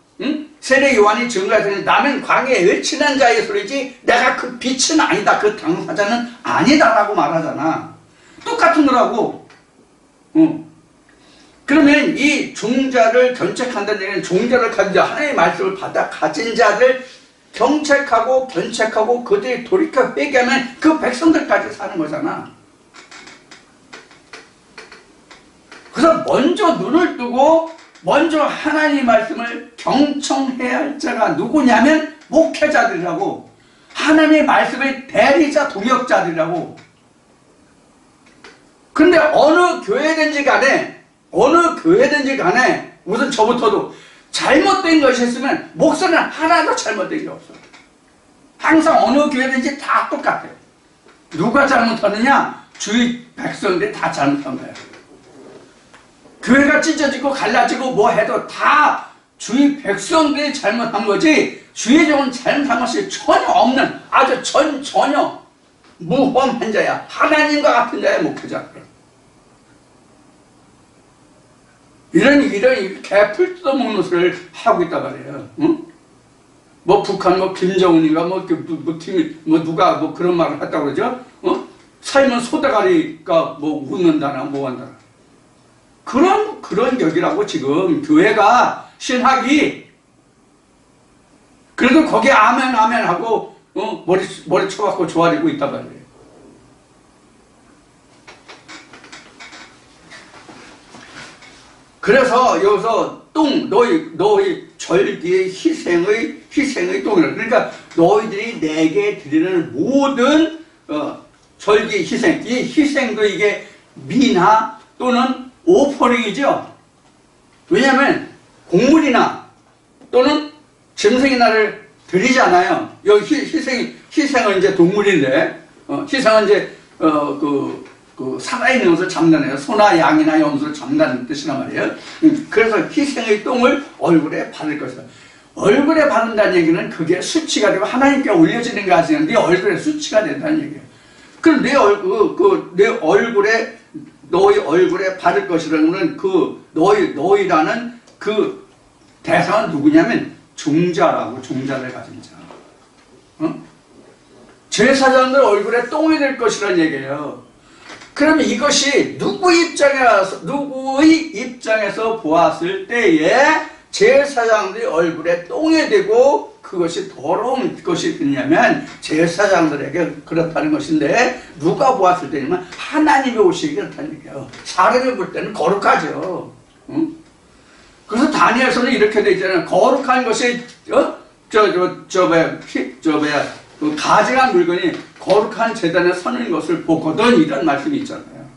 세례 요한이 증거하더니 나는 광야에 외치는 자의 소리지 내가 그 빛은 아니다, 그 당사자는 아니다라고 말하잖아. 똑같은 거라고. 그러면 이 종자를 견책한다는 얘기는 종자를 가진 자, 하나님의 말씀을 받아 가진 자를 견책하고 그들이 돌이켜 회개하면 그 백성들까지 사는 거잖아. 그래서 먼저 눈을 뜨고 먼저 하나님의 말씀을 경청해야 할 자가 누구냐면 목회자들이라고. 하나님의 말씀의 대리자 동역자들이라고. 근데 어느 교회든지 간에 우선 저부터도 잘못된 것이 있으면 목사는 하나도 잘못된 게 없어. 항상 어느 교회든지 다 똑같아요. 누가 잘못하느냐? 주위 백성들이 다 잘못한 거예요. 교회가 찢어지고 갈라지고 뭐 해도 다 주위 백성들이 잘못한 거지 주의 종은 잘못한 것이 전혀 없는 아주 전혀 무범한 자야. 하나님과 같은 자야 목회자. 이런 개풀 뜯어먹는 소리를 하고 있단 말이에요. 응? 뭐 북한 김정은인가 누가 뭐 그런 말을 했다고 그러죠? 살면 소대가리가 뭐 웃는다나 뭐 한다나. 그런 격이라고 지금 교회가 신학이. 그래도 거기에 아멘 하고 머리 쳐갖고 좋아지고 있단 말이에요. 그래서 여기서 너희 절기의 희생의 똥이라. 그러니까 너희들이 내게 드리는 모든 절기 희생, 이 희생도 이게 민하 또는 오퍼링이죠. 왜냐하면 곡물이나 또는 짐승의 날을 드리잖아요. 여기 희생은 이제 동물인데 희생은 이제 그 살아있는 것을 잡는다네요. 소나 양이나 염소를 잡는다는 뜻이란 말이에요. 그래서 희생의 똥을 얼굴에 바를 것이다. 얼굴에 바른다는 얘기는 그게 수치가 되고 하나님께 올려지는 게 아니라 네 얼굴에 수치가 된다는 얘기예요. 그럼 내 얼굴에 너희 얼굴에 바를 것이라는 그 너희라는 그 대상은 누구냐면 종자라고, 종자를 가진 자. 제사장들 얼굴에 똥이 될 것이라는 얘기예요. 그러면 이것이 누구의 입장에서 보았을 때에 제사장들의 얼굴에 똥이 되고 그것이 더러운 것이 되냐면 제사장들에게 그렇다는 것인데, 누가 보았을 때냐면 하나님이 오시기 그렇다는 얘기예요. 사람이 볼 때는 거룩하죠. 그래서 다니엘서는 이렇게 되어 있잖아요. 거룩한 것이 그 가증한 물건이 거룩한 제단에 서는 것을 보거든, 이런 말씀이 있잖아요.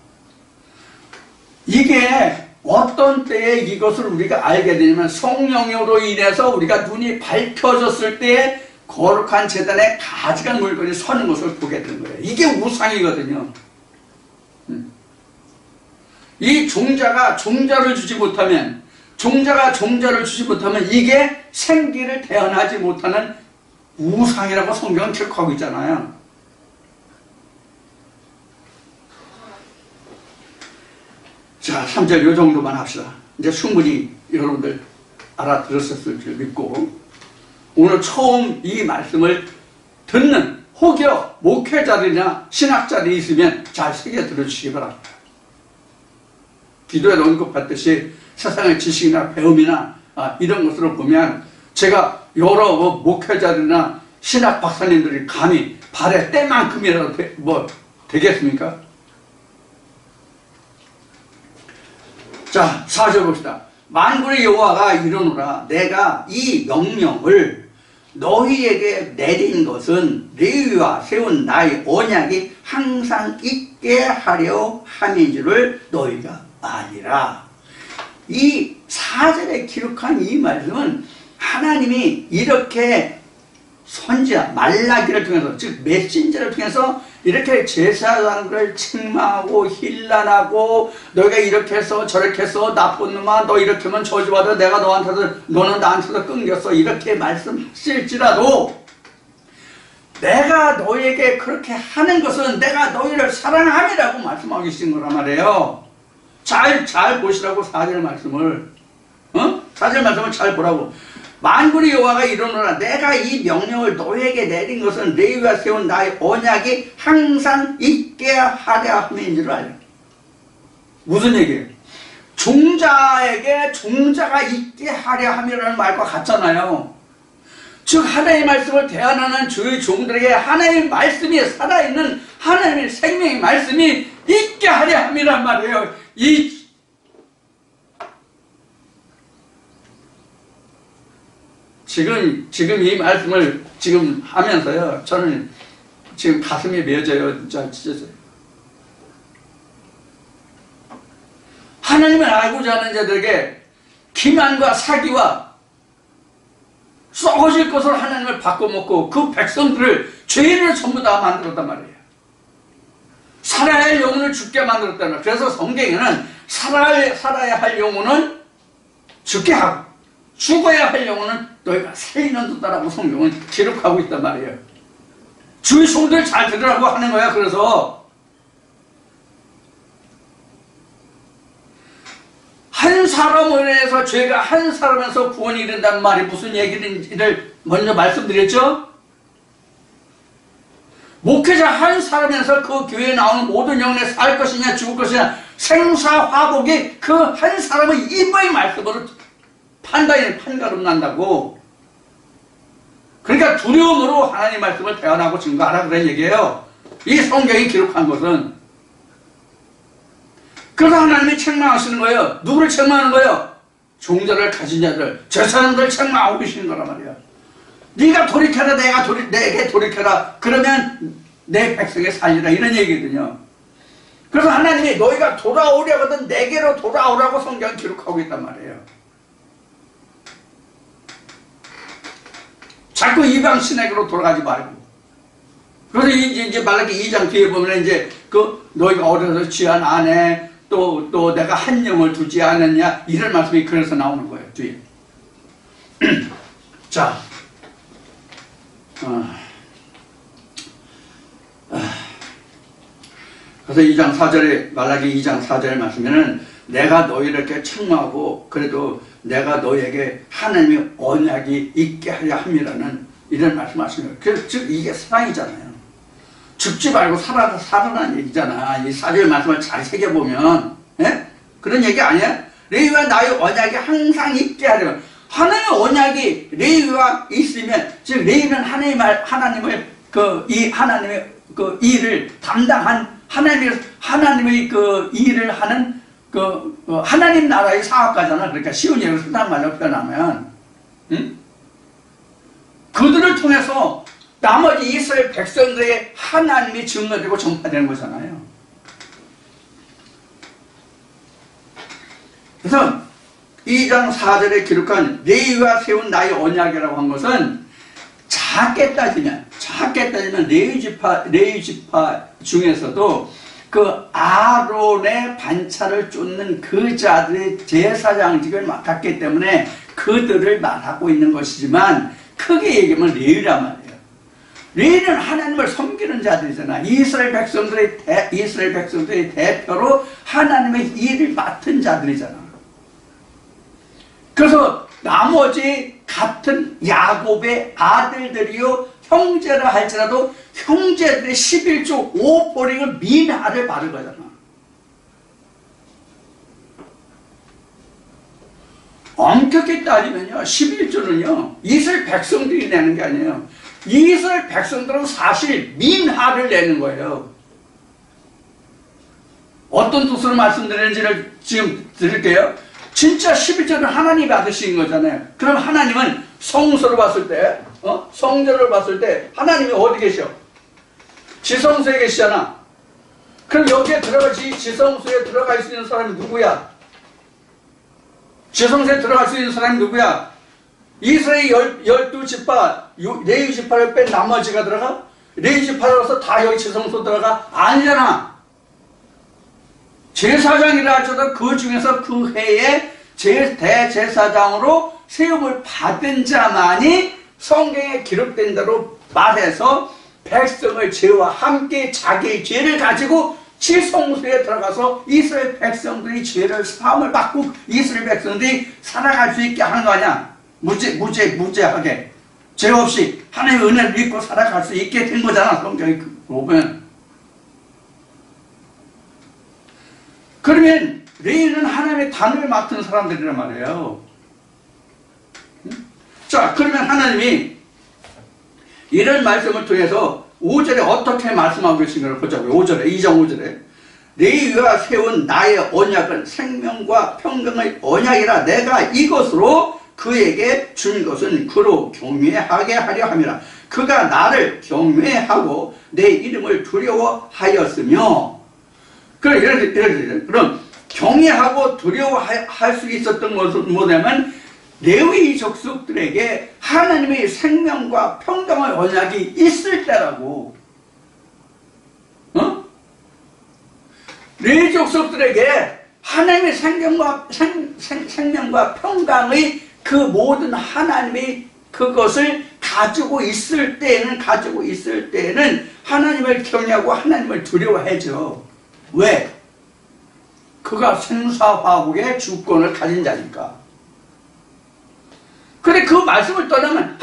이게 어떤 때에 이것을 우리가 알게 되냐면 성령으로 인해서 우리가 눈이 밝혀졌을 때에 거룩한 제단에 가증한 물건이 서는 것을 보게 되는 거예요. 이게 우상이거든요. 이 종자가 종자를 주지 못하면, 이게 생기를 대언하지 못하는 우상이라고 성경은 기록하고 있잖아요. 자, 3절 요 정도만 합시다. 이제 충분히 여러분들 알아들었을 줄 믿고, 오늘 처음 이 말씀을 듣는 혹여 목회자들이나 신학자들이 있으면 잘 새겨 들어주시기 바랍니다. 기도에 언급했듯이 세상의 지식이나 배움이나 이런 것으로 보면, 제가 여러 목회자들이나 신학 박사님들이 감히 발에 때만큼이라도 되겠습니까? 자, 4절 봅시다. 만군의 여호와가 이르노라, 내가 이 명령을 너희에게 내린 것은 레위와 세운 나의 언약이 항상 있게 하려 함인 줄을 너희가 아니라. 이 4절에 기록한 이 말씀은 하나님이 이렇게 선지자 말라기를 통해서, 즉 메신저를 통해서 이렇게 제사장들을 책망하고 힐난하고, 너희가 이렇게 해서 저렇게 해서 나쁜 놈아, 너 이렇게 하면 저주받아, 내가 너는 나한테서 끊겼어, 이렇게 말씀하실지라도 내가 너희에게 그렇게 하는 것은 내가 너희를 사랑함이라고 말씀하고 계신 거란 말이에요. 잘 보시라고 4절 말씀을, 4절 말씀을 잘 보라고. 만군의 여호와가 이르노라, 내가 이 명령을 너희에게 내린 것은 레위가 세운 나의 언약이 항상 있게 하려 함인 줄 알라. 무슨 얘기예요? 종자에게 종자가 있게 하려 함이라는 말과 같잖아요. 즉 하나님의 말씀을 대언하는 주의 종들에게 하나님의 말씀이 살아있는 하나님의 생명의 말씀이 있게 하려 함이란 말이에요. 지금 이 말씀을 지금 하면서요, 저는 지금 가슴이 메어져요. 진짜 찢어져요. 하나님을 알고자 하는 자들에게 기만과 사기와 썩어질 것으로 하나님을 바꿔먹고 그 백성들을 죄인을 전부 다 만들었단 말이에요. 살아야 할 영혼을 죽게 만들었단 말이에요. 그래서 성경에는 살아야 할 영혼은 죽게 하고 죽어야 할 영혼은 너희가 살리는 듯다라고 성경은 기록하고 있단 말이에요. 주의 종들 잘 들으라고 하는 거야. 그래서 한 사람으로 인해서 죄가 한 사람에서 구원이 이른다는 말이 무슨 얘기인지를 먼저 말씀드렸죠. 목회자 한 사람에서 그 교회에 나오는 모든 영혼에 살 것이냐 죽을 것이냐 생사화복이 그 한 사람의 입의 말씀으로 판가름 난다고. 그러니까 두려움으로 하나님 말씀을 대언하고 증거하라 그런 얘기예요. 이 성경이 기록한 것은. 그래서 하나님이 책망하시는 거예요. 누구를 책망하는 거예요? 종자를 가진 자들, 제사장들을 책망하고 계시는 거란 말이야. 네가 돌이켜라, 내게 돌이켜라. 그러면 내 백성에 살리라, 이런 얘기거든요. 그래서 하나님이 너희가 돌아오려거든 내게로 돌아오라고 성경 기록하고 있단 말이에요. 자꾸 이방 신에게로 돌아가지 말고. 그래서 이제 말라기 2장 뒤에 보면 이제 그 너희가 어려서 취한 아내 또 내가 한 영을 두지 않았냐 이런 말씀이 그래서 나오는 거예요 뒤에. 자, 그래서 2장 4절에 말라기 2장 4절에 말씀에는 내가 너희를 이렇게 책망하고 그래도 내가 너희에게 하나님의 언약이 있게 하려 함이라는 이런 말씀하시는 거예요. 즉 이게 사랑이잖아요. 죽지 말고 살아라는 얘기잖아. 이 4절 말씀을 잘 새겨보면 예? 그런 얘기 아니야? 레위와 나의 언약이 항상 있게 하려면 하나님의 언약이 레위와 있으면 즉 레위는 하나님의 그 일을 담당한 하나님의 그 일을 하는 하나님 나라의 사업가잖아. 그러니까 쉬운 예를 흔한 말로 표현하면 그들을 통해서 나머지 이스라엘 백성들의 하나님이 증거되고 전파되는 거잖아요. 그래서 2장 4절에 기록한 레위와 세운 나의 언약이라고 한 것은 작게 따지면 레위 지파 중에서도 그 아론의 반차를 쫓는 그 자들의 제사장직을 맡았기 때문에 그들을 말하고 있는 것이지만 크게 얘기하면 레위란 말이에요. 레위는 하나님을 섬기는 자들이잖아. 이스라엘 백성들의 대표로 하나님의 일을 맡은 자들이잖아. 그래서 나머지 같은 야곱의 아들들이요 형제라 할지라도 형제들의 11조 5포링을 민하를 받은 거잖아. 엄격히 따지면요 11조는요 이스라엘 백성들이 내는 게 아니에요. 이스라엘 백성들은 사실 민하를 내는 거예요. 어떤 뜻으로 말씀드리는지를 지금 드릴게요. 진짜 11조는 하나님이 받으신 거잖아요. 그럼 하나님은 성소를 봤을 때 성전을 봤을 때 하나님이 어디 계셔? 지성소에 계시잖아. 그럼 여기에 지성소에 들어갈 수 있는 사람이 누구야? 지성소에 들어갈 수 있는 사람이 누구야? 이스라엘 12지파 레위 지파를 뺀 나머지가 들어가? 레위 지파로서 다 여기 지성소 들어가? 아니잖아. 제사장이라 할지라도 그 중에서 그 해에 대제사장으로 세움을 받은 자만이 성경에 기록된 대로 말해서 백성의 죄와 함께 자기의 죄를 가지고 지성소에 들어가서 이스라엘 백성들이 죄를 사함을 받고 이스라엘 백성들이 살아갈 수 있게 하는 거 아니야. 무죄하게 죄 없이 하나님의 은혜를 믿고 살아갈 수 있게 된 거잖아. 성경에 보면. 그러면 레위는 하나님의 단을 맡은 사람들이란 말이에요. 자, 그러면 하나님이 이런 말씀을 통해서 5절에 어떻게 말씀하고 계신가를 보자고요. 5절에 2장 5절에 레위가 세운 나의 언약은 생명과 평강의 언약이라 내가 이것으로 그에게 준 것은 그로 경외하게 하려 함이라. 그가 나를 경외하고 내 이름을 두려워하였으며. 그럼 경외하고 두려워할 수 있었던 것은 뭐냐면 레위 족속들에게 하나님의 생명과 평강의 언약이 있을 때라고. 레위 족속들에게 하나님의 생명과 평강의 그 모든 하나님의 그것을 가지고 있을 때에는 하나님을 경외하고 하나님을 두려워하죠. 왜? 그가 생사화복의 주권을 가진 자니까. 근데 그 말씀을 떠나면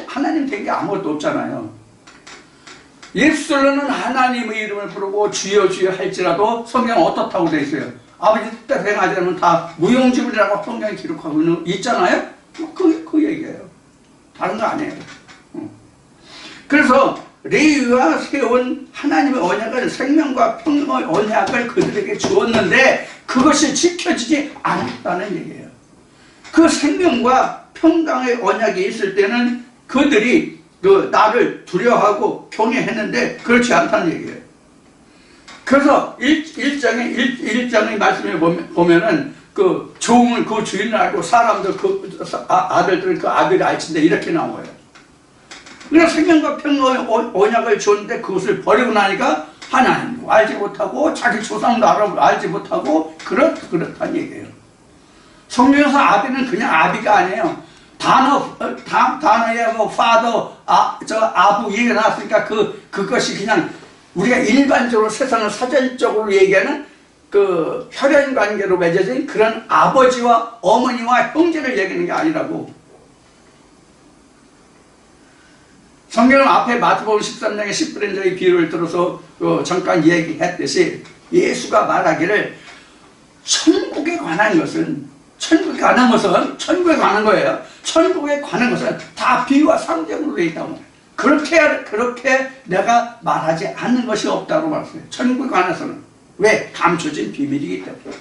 하나님 된 게 아무것도 없잖아요. 예수로는 하나님의 이름을 부르고 주여 주여 할지라도 성경은 어떻다고 되어 있어요? 아버지 뜻대로 행하지 않으면 다 무용지물이라고 성경에 기록하고 있잖아요? 그 얘기예요. 다른 거 아니에요. 그래서 레위와 세운 하나님의 언약은 생명과 평강의 언약을 그들에게 주었는데 그것이 지켜지지 않았다는 얘기예요. 그 생명과 평강의 언약이 있을 때는 그들이 나를 두려워하고 경외했는데 그렇지 않다는 얘기예요. 그래서 1장의 말씀에 보면은 그 종은 그 주인을 알고 사람도 아들들은 그 아비를 알친다 이렇게 나와요. 그래서 생명과 평강의 언약을 줬는데 그것을 버리고 나니까 하나님도 알지 못하고 자기 조상도 알지 못하고 그렇다는 얘기예요. 성경에서 아비는 그냥 아비가 아니에요. 단어에 뭐 father, 아부 얘기가 나왔으니까 그것이 그냥 우리가 일반적으로 세상을 사전적으로 얘기하는 그 혈연 관계로 맺어진 그런 아버지와 어머니와 형제를 얘기하는 게 아니라고. 성경은 앞에 마태복음 13장의 10분의 비유를 들어서 잠깐 얘기했듯이 예수가 말하기를 천국에 관한 것은 천국에 관한 거예요. 천국에 관한 것은 다 비유와 상징으로 되어 있다고. 그렇게 내가 말하지 않는 것이 없다고 말했어요. 천국에 관해서는. 왜? 감춰진 비밀이기 때문에.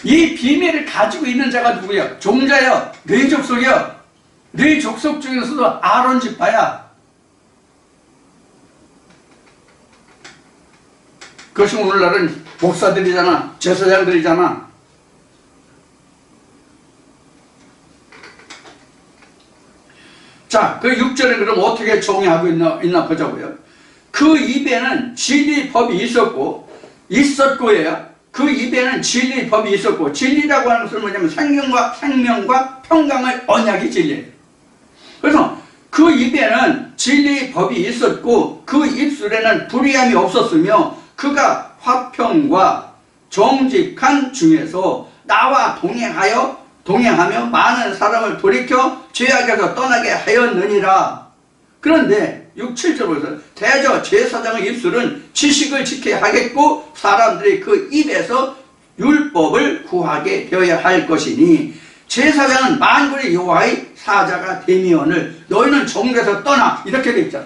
이 비밀을 가지고 있는 자가 누구야? 종자야. 네 족속이야. 네 족속 중에서도 아론 지파야. 그것이 오늘날은 목사들이잖아. 제사장들이잖아. 자, 그 6절에 그럼 어떻게 정의하고 있나 보자고요. 그 입에는 진리 법이 있었고예요. 그 입에는 진리 법이 있었고, 진리라고 하는 것은 뭐냐면 생명과 평강의 언약이 진리예요. 그래서 그 입에는 진리 법이 있었고, 그 입술에는 불의함이 없었으며, 그가 화평과 정직한 중에서 나와 동행하며 많은 사람을 돌이켜 죄악에서 떠나게 하였느니라. 그런데 6, 7절에서 대저 제사장의 입술은 지식을 지켜야 하겠고 사람들이 그 입에서 율법을 구하게 되어야 할 것이니 제사장은 만군의 여호와의 사자가 되미오늘 너희는 정죄에서 떠나 이렇게 되어 있잖아.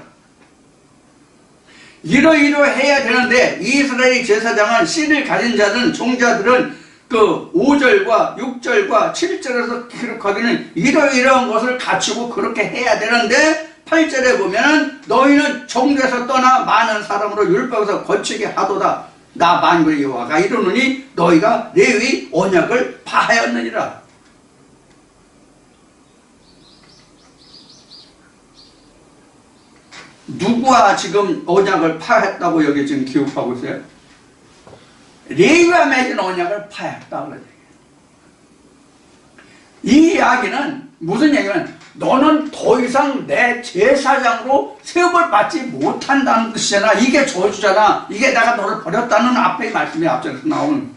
이러이러해야 되는데 이스라엘 제사장은 씨를 가진 자들은 종자들은 그 5절과 6절과 7절에서 기록하기는 이러이러한 것을 갖추고 그렇게 해야 되는데 8절에 보면은 너희는 종교에서 떠나 많은 사람으로 율법에서 거치게 하도다. 나 만군의 여호와가 이르노니 너희가 레위 언약을 파하였느니라. 누구와 지금 언약을 파했다고 여기 지금 기록하고 있어요? 레위와 맺은 언약을 파했다 그러죠. 이 이야기는 무슨 얘기냐면 너는 더 이상 내 제사장으로 세움을 받지 못한다는 뜻이잖아. 이게 저주잖아. 이게 내가 너를 버렸다는 앞의 말씀이 앞서서 나오는.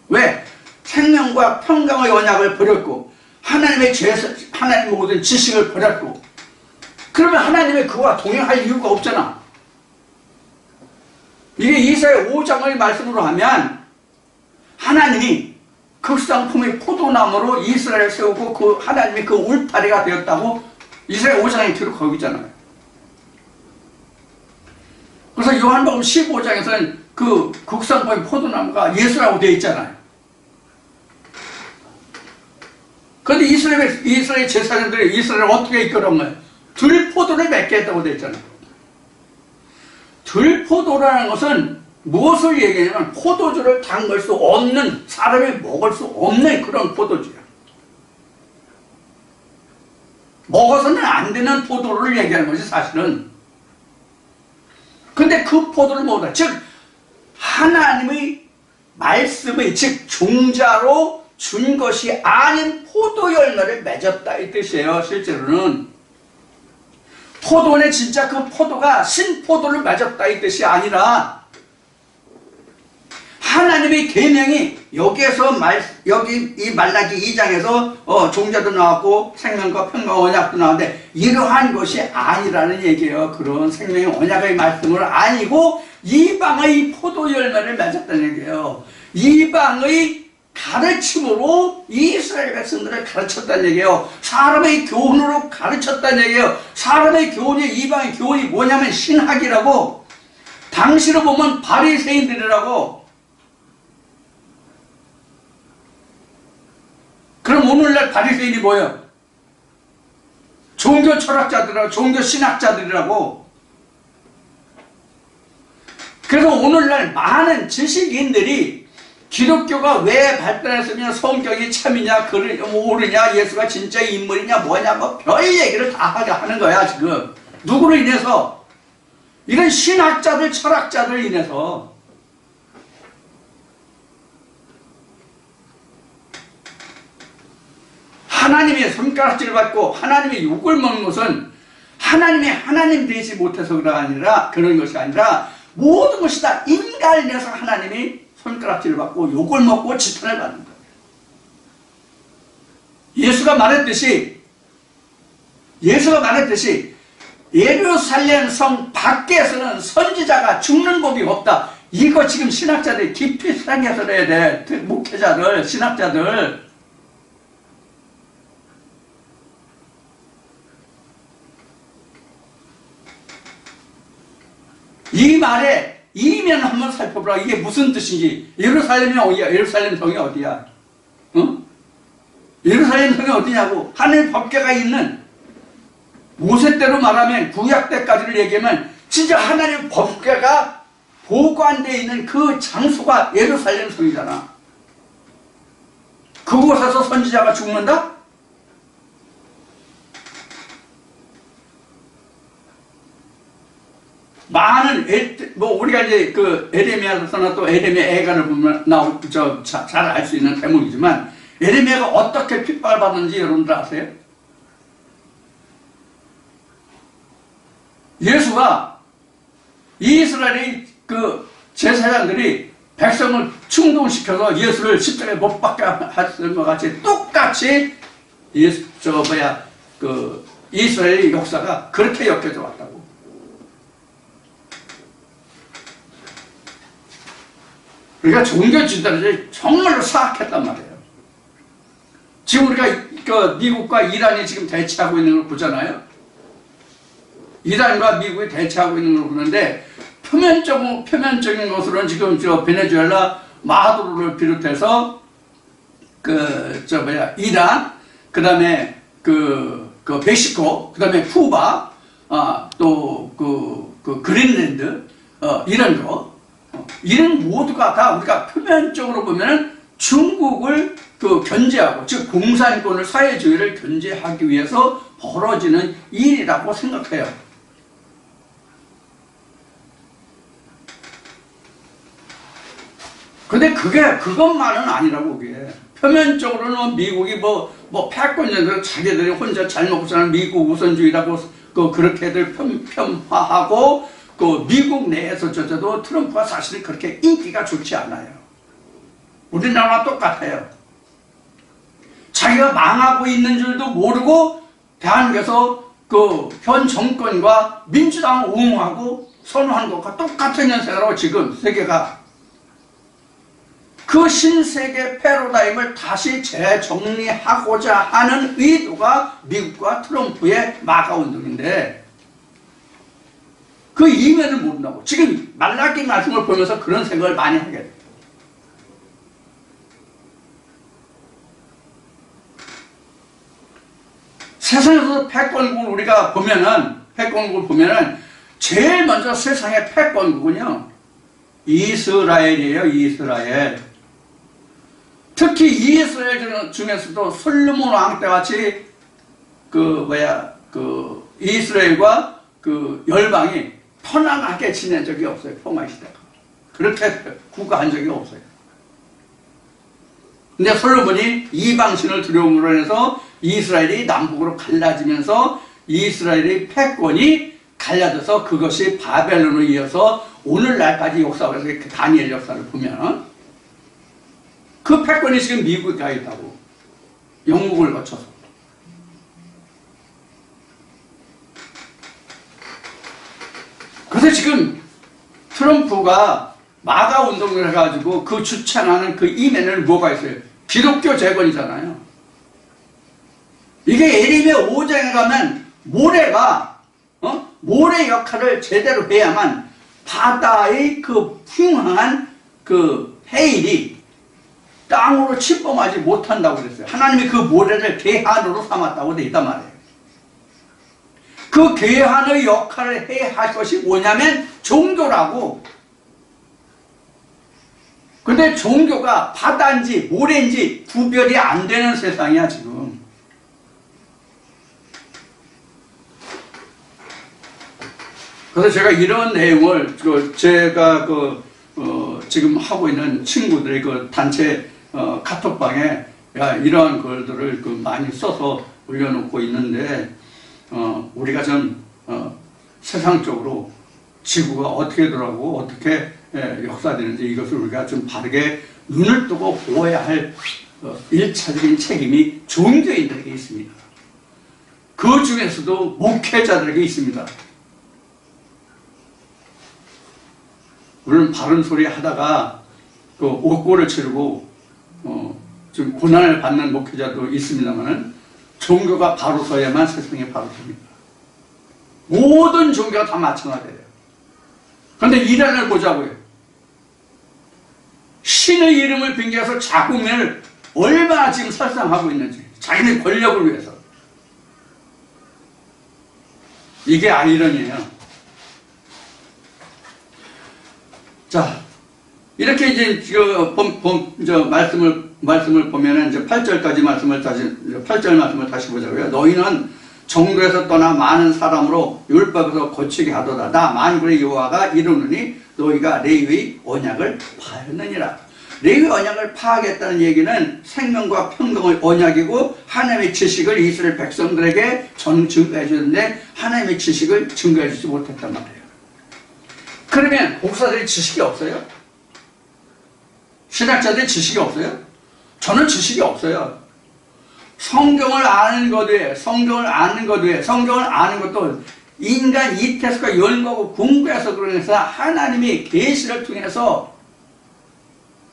왜? 생명과 평강의 언약을 버렸고 하나님의 모든 지식을 버렸고 그러면 하나님의 그와 동행할 이유가 없잖아. 이게 이사야 5장의 말씀으로 하면 하나님이 극상품의 포도나무로 이스라엘을 세우고 그 하나님이 그 울타리가 되었다고 이사야 5장에 기록하고 있잖아요. 그래서 요한복음 15장에서는 그 극상품의 포도나무가 예수라고 되어 있잖아요. 그런데 이스라엘 제사장들이 이스라엘을 어떻게 이끌어온 거예요? 들포도를 맺게 했다고 되어 있잖아요. 들포도라는 것은 무엇을 얘기하냐면 포도주를 담글 수 없는, 사람이 먹을 수 없는 그런 포도주야. 먹어서는 안 되는 포도를 얘기하는 것이 사실은. 근데 그 포도를 먹다. 즉 하나님의 말씀의 즉 종자로 준 것이 아닌 포도 열매를 맺었다 이 뜻이에요. 실제로는 포도는 진짜 그 포도가 신포도를 맺었다 이 뜻이 아니라 하나님의 계명이 여기에서 여기 이 말라기 2장에서 종자도 나왔고 생명과 평강 언약도 나왔는데 이러한 것이 아니라는 얘기예요. 그런 생명의 언약의 말씀을 아니고 이방의 포도 열매를 맺었다는 얘기예요. 이방의 가르침으로 이스라엘 백성들을 가르쳤다는 얘기예요. 사람의 교훈으로 가르쳤다는 얘기예요. 사람의 교훈이 이방의 교훈이 뭐냐면 신학이라고. 당시로 보면 바리새인들이라고. 그럼 오늘날 바리새인이 뭐예요? 종교 철학자들이라고, 종교 신학자들이라고. 그래서 오늘날 많은 지식인들이 기독교가 왜 발달했으면 성경이 참이냐, 옳으냐, 예수가 진짜 인물이냐, 뭐냐, 뭐 별 얘기를 다 하는 거야, 지금. 누구로 인해서? 이런 신학자들, 철학자들 인해서 하나님의 손가락질을 받고 하나님의 욕을 먹는 것은 하나님의 하나님 되지 못해서 그런 것이 아니라 모든 것이 다 인간을 위해서 하나님이 손가락질을 받고 욕을 먹고 지탄을 받는 거예요. 예수가 말했듯이 예루살렘 성 밖에서는 선지자가 죽는 법이 없다. 이거 지금 신학자들이 깊이 생각해서 해야 돼. 목회자들, 신학자들. 이 말의 이면 한번 살펴보라. 이게 무슨 뜻인지. 예루살렘이 어디야? 예루살렘 성이 어디야? 예루살렘 성이 어디냐고. 하늘 법궤가 있는, 모세 때로 말하면 구약 때까지를 얘기하면 진짜 하나님 법궤가 보관되어 있는 그 장소가 예루살렘 성이잖아. 그곳에서 선지자가 죽는다? 많은 우리가 이제 그 에레미야서나 또 에레미야 애가를 보면 잘 알 수 있는 대목이지만, 에레미야가 어떻게 핍박을 받는지 여러분들 아세요? 예수가 이스라엘의 그 제사장들이 백성을 충동시켜서 예수를 십자가에 못 박게 했던 것 같이 똑같이 이스라엘의 역사가 그렇게 엮여져 왔다고. 그러니까 종교 지도자들이 정말로 사악했단 말이에요. 지금 우리가 미국과 이란이 지금 대치하고 있는 걸 보잖아요. 이란과 미국이 대치하고 있는 걸 보는데, 표면적인 것으로는 지금 베네수엘라 마두로를 비롯해서 이란, 그 다음에 멕시코, 그 다음에 쿠바, 또 그린랜드, 이런 거. 이런 모두가 다 우리가 표면적으로 보면 중국을 견제하고, 즉 공산권을, 사회주의를 견제하기 위해서 벌어지는 일이라고 생각해요. 근데 그것만은 아니라고. 그게 표면적으로는 미국이 패권자들 자기들이 혼자 잘 먹고 사는 미국 우선주의라고 그렇게들 편파하고, 미국 내에서조차도 트럼프가 사실은 그렇게 인기가 좋지 않아요. 우리나라와 똑같아요. 자기가 망하고 있는 줄도 모르고 대한민국에서 현 정권과 민주당을 옹호하고 선호하는 것과 똑같은 현상으로 지금 세계가 그 신세계 패러다임을 다시 재정리하고자 하는 의도가 미국과 트럼프의 마가 운동인데, 그 이면을 모른다고. 지금 말라기 말씀을 보면서 그런 생각을 많이 하게 돼요. 세상에서 패권국을 우리가 보면은 제일 먼저 세상의 패권국은요, 이스라엘이에요. 이스라엘. 특히 이스라엘 중에서도 솔로몬 왕 때같이 이스라엘과 열방이 편안하게 지낸 적이 없어요. 평화시대가. 그렇게 국가한 적이 없어요. 근데 솔로몬이 이방신을 들여옴으로 인해서 이스라엘이 남북으로 갈라지면서 이스라엘의 패권이 갈라져서 그것이 바벨론으로 이어서 오늘날까지 역사에서 다니엘 역사를 보면 그 패권이 지금 미국에 가 있다고. 영국을 거쳐서. 그래서 지금 트럼프가 마가 운동을 해가지고 그 주창하는 그 이면에는 뭐가 있어요? 기독교 재건이잖아요. 이게 예레미야 5장에 가면 모래가 모래 역할을 제대로 해야만 바다의 그 흉한 해일이 땅으로 침범하지 못한다고 그랬어요. 하나님이 그 모래를 괴한으로 삼았다고 돼 있단 말이에요. 그 괴한의 역할을 해야 할 것이 뭐냐면 종교라고. 근데 종교가 바다인지 모래인지 구별이 안 되는 세상이야 지금. 그래서 제가 이런 내용을 제가 지금 하고 있는 친구들의 그 단체 카톡방에 이러한 글들을 많이 써서 올려놓고 있는데 우리가 좀 세상적으로 지구가 어떻게 돌아가고 어떻게 역사되는지 이것을 우리가 좀 바르게 눈을 뜨고 보아야 할 일차적인 책임이 종교인들에게 있습니다. 그 중에서도 목회자들에게 있습니다. 우리는 바른 소리 하다가 옥고를 치르고 좀 고난을 받는 목회자도 있습니다만 종교가 바로 서야만 세상이 바로 섭니다. 모든 종교가 다 마찬가지예요. 그런데 이란을 보자고요. 신의 이름을 빙자해서 자국민을 얼마나 지금 살상하고 있는지, 자기네 권력을 위해서. 이게 아이러니예요. 자, 이렇게 이제 말씀을 보면은 이제 8절까지 말씀을 8절 말씀을 다시 보자고요. 너희는 정도에서 떠나 많은 사람으로 율법에서 고치게 하도다. 나 만군의 여호와가 이르노니 너희가 레위의 언약을 파하였느니라. 레위 언약을 파하겠다는 얘기는 생명과 평강의 언약이고 하나님의 지식을 이스라엘 백성들에게 증거해 주는데 하나님의 지식을 증거해 주지 못했단 말이에요. 그러면 목사들이 지식이 없어요? 신학자들이 지식이 없어요? 저는 지식이 없어요. 성경을 아는 것 외에, 성경을 아는 것도 인간 이태수가 연구하고 공부해서 그러면서 하나님이 계시를 통해서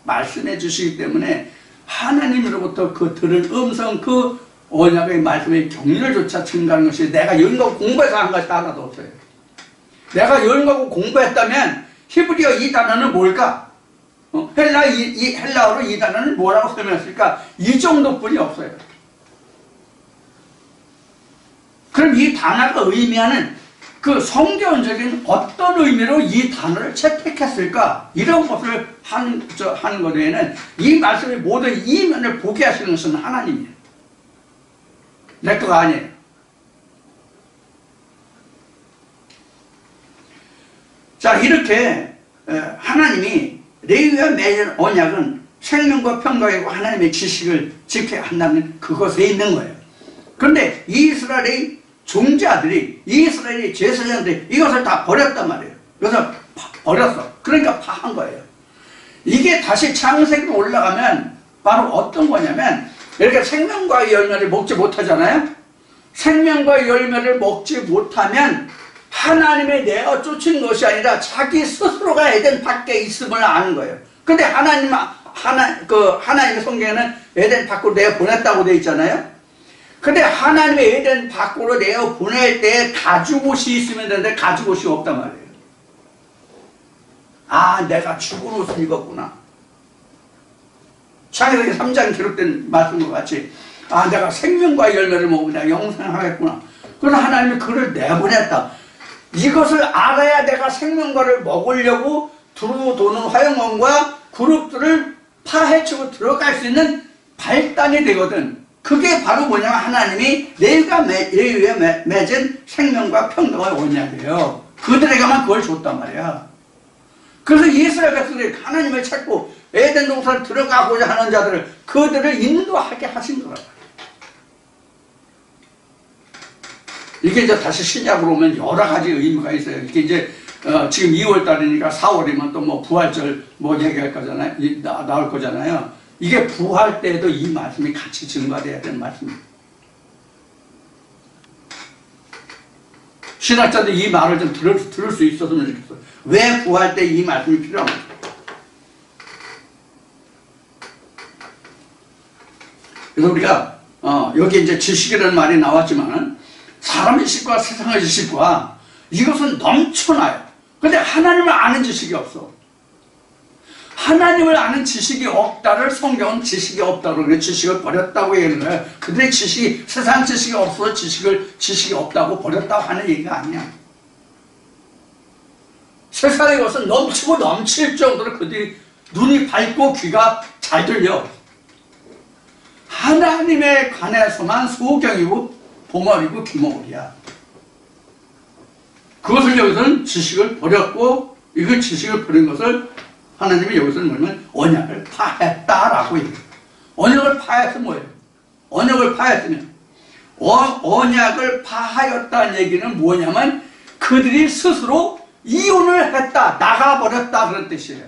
말씀해 주시기 때문에 하나님으로부터 들은 음성, 언약의 말씀의 경륜을조차 증가하는 것이 내가 연구하고 공부해서 한 것이 하나도 없어요. 내가 연구하고 공부했다면 히브리어 이 단어는 뭘까? 헬라어로 이 단어는 뭐라고 설명했을까? 이 정도뿐이 없어요. 그럼 이 단어가 의미하는 성경적인 어떤 의미로 이 단어를 채택했을까? 이런 것을 하는 것 외에는 이 말씀의 모든 이면을 보게 하시는 것은 하나님이에요. 내 거가 아니에요. 자, 이렇게 하나님이 레위와 맺은 언약은 생명과 평강이고 하나님의 지식을 지켜야 한다는 그것에 있는 거예요. 그런데 이스라엘의 종자들이, 이스라엘의 제사장들이 이것을 다 버렸단 말이에요. 그래서 버렸어. 그러니까 파한 거예요. 이게 다시 창세기로 올라가면 바로 어떤 거냐면 이렇게 생명과 열매를 먹지 못하잖아요. 생명과 열매를 먹지 못하면 하나님의 내어 쫓은 것이 아니라 자기 스스로가 에덴 밖에 있음을 아는 거예요. 근데 하나님의 성경에는 에덴 밖으로 내어 보냈다고 되어 있잖아요. 근데 하나님의 에덴 밖으로 내어 보낼 때 가죽옷이 있으면 되는데 가죽옷이 없단 말이에요. 아, 내가 죽은 옷을 입었구나. 창세기 3장 기록된 말씀과 같이 아, 내가 생명과 열매를 먹으면 내가 영생하겠구나. 그래서 하나님이 그를 내보냈다. 이것을 알아야 내가 생명과를 먹으려고 두루 도는 화영원과 그룹들을 파헤치고 들어갈 수 있는 발단이 되거든. 그게 바로 뭐냐면 하나님이 레위에 맺은 생명과 평강의 언약이에요. 그들에게만 그걸 줬단 말이야. 그래서 이스라엘 백성들이 하나님을 찾고 에덴 동산을 들어가고자 하는 자들을 그들을 인도하게 하신 거라. 이게 이제 다시 신약으로 오면 여러 가지 의미가 있어요. 이게 이제 지금 2월 달이니까 4월이면 또 뭐 부활절 뭐 얘기할 거잖아요. 나올 거잖아요. 이게 부활 때에도 이 말씀이 같이 증가돼야 되는 말씀입니다. 신학자들 이 말을 좀 들을 수 있었으면 좋겠어요. 왜 부활 때 이 말씀이 필요합니까? 그래서 우리가 여기 이제 지식이라는 말이 나왔지만 사람의 지식과 세상의 지식과 이것은 넘쳐나요. 근데 하나님을 아는 지식이 없어. 하나님을 아는 지식이 없다를 성경은 지식이 없다고 그래. 지식을 버렸다고 얘기하는 거예요. 그들의 지식이 세상 지식이 없어서 지식이 없다고 버렸다고 하는 얘기가 아니야. 세상의 것은 넘치고 넘칠 정도로 그들이 눈이 밝고 귀가 잘 들려. 하나님에 관해서만 소경이고 봉어리고 귀머거리야. 그것을 여기서는 지식을 버렸고, 이거 지식을 버린 것을 하나님이 여기서는 뭐냐면 언약을 파했다라고 얘기해요. 언약을 파했으면 뭐예요? 언약을 파했으면 언약을 파하였다는 얘기는 뭐냐면 그들이 스스로 이혼을 했다, 나가버렸다 그런 뜻이에요.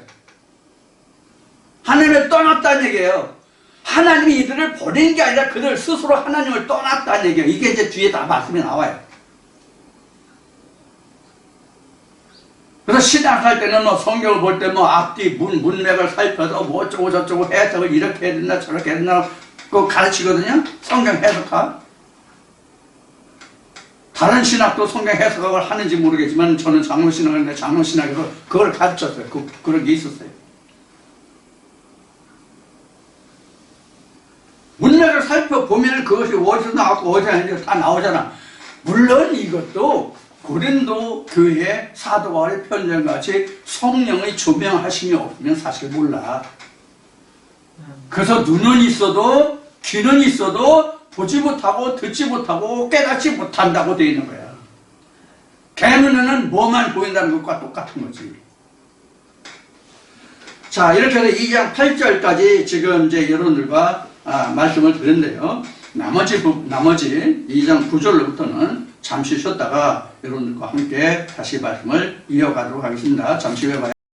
하나님을 떠났다는 얘기예요. 하나님이 이들을 버린 게 아니라 그들 스스로 하나님을 떠났다는 얘기예요. 이게 이제 뒤에 다 말씀이 나와요. 그래서 신학할 때는 뭐 성경을 볼 때 뭐 앞뒤 문맥을 살펴서 뭐 어쩌고 저쩌고 해석을 이렇게 해야 된다 저렇게 해야 된다 그거 가르치거든요. 성경 해석학. 다른 신학도 성경 해석학을 하는지 모르겠지만 저는 장로신학을 했는데 장로신학에서 그걸 가르쳤어요. 그런 게 있었어요. 문맥을 살펴보면 그것이 어디서 나왔고 어디서 나왔는지 다 나오잖아. 물론 이것도 고린도 교회 사도 바울의 편지같이 성령의 조명하심이 없으면 사실 몰라. 그래서 눈은 있어도 귀는 있어도 보지 못하고 듣지 못하고 깨닫지 못한다고 되어 있는 거야. 개 눈에는 뭐만 보인다는 것과 똑같은 거지. 자, 이렇게 해서 2장 8절까지 지금 이제 여러분들과 말씀을 드렸는데요. 나머지 2장 9절로부터는 잠시 쉬었다가 여러분들과 함께 다시 말씀을 이어가도록 하겠습니다. 잠시 후에 봐요.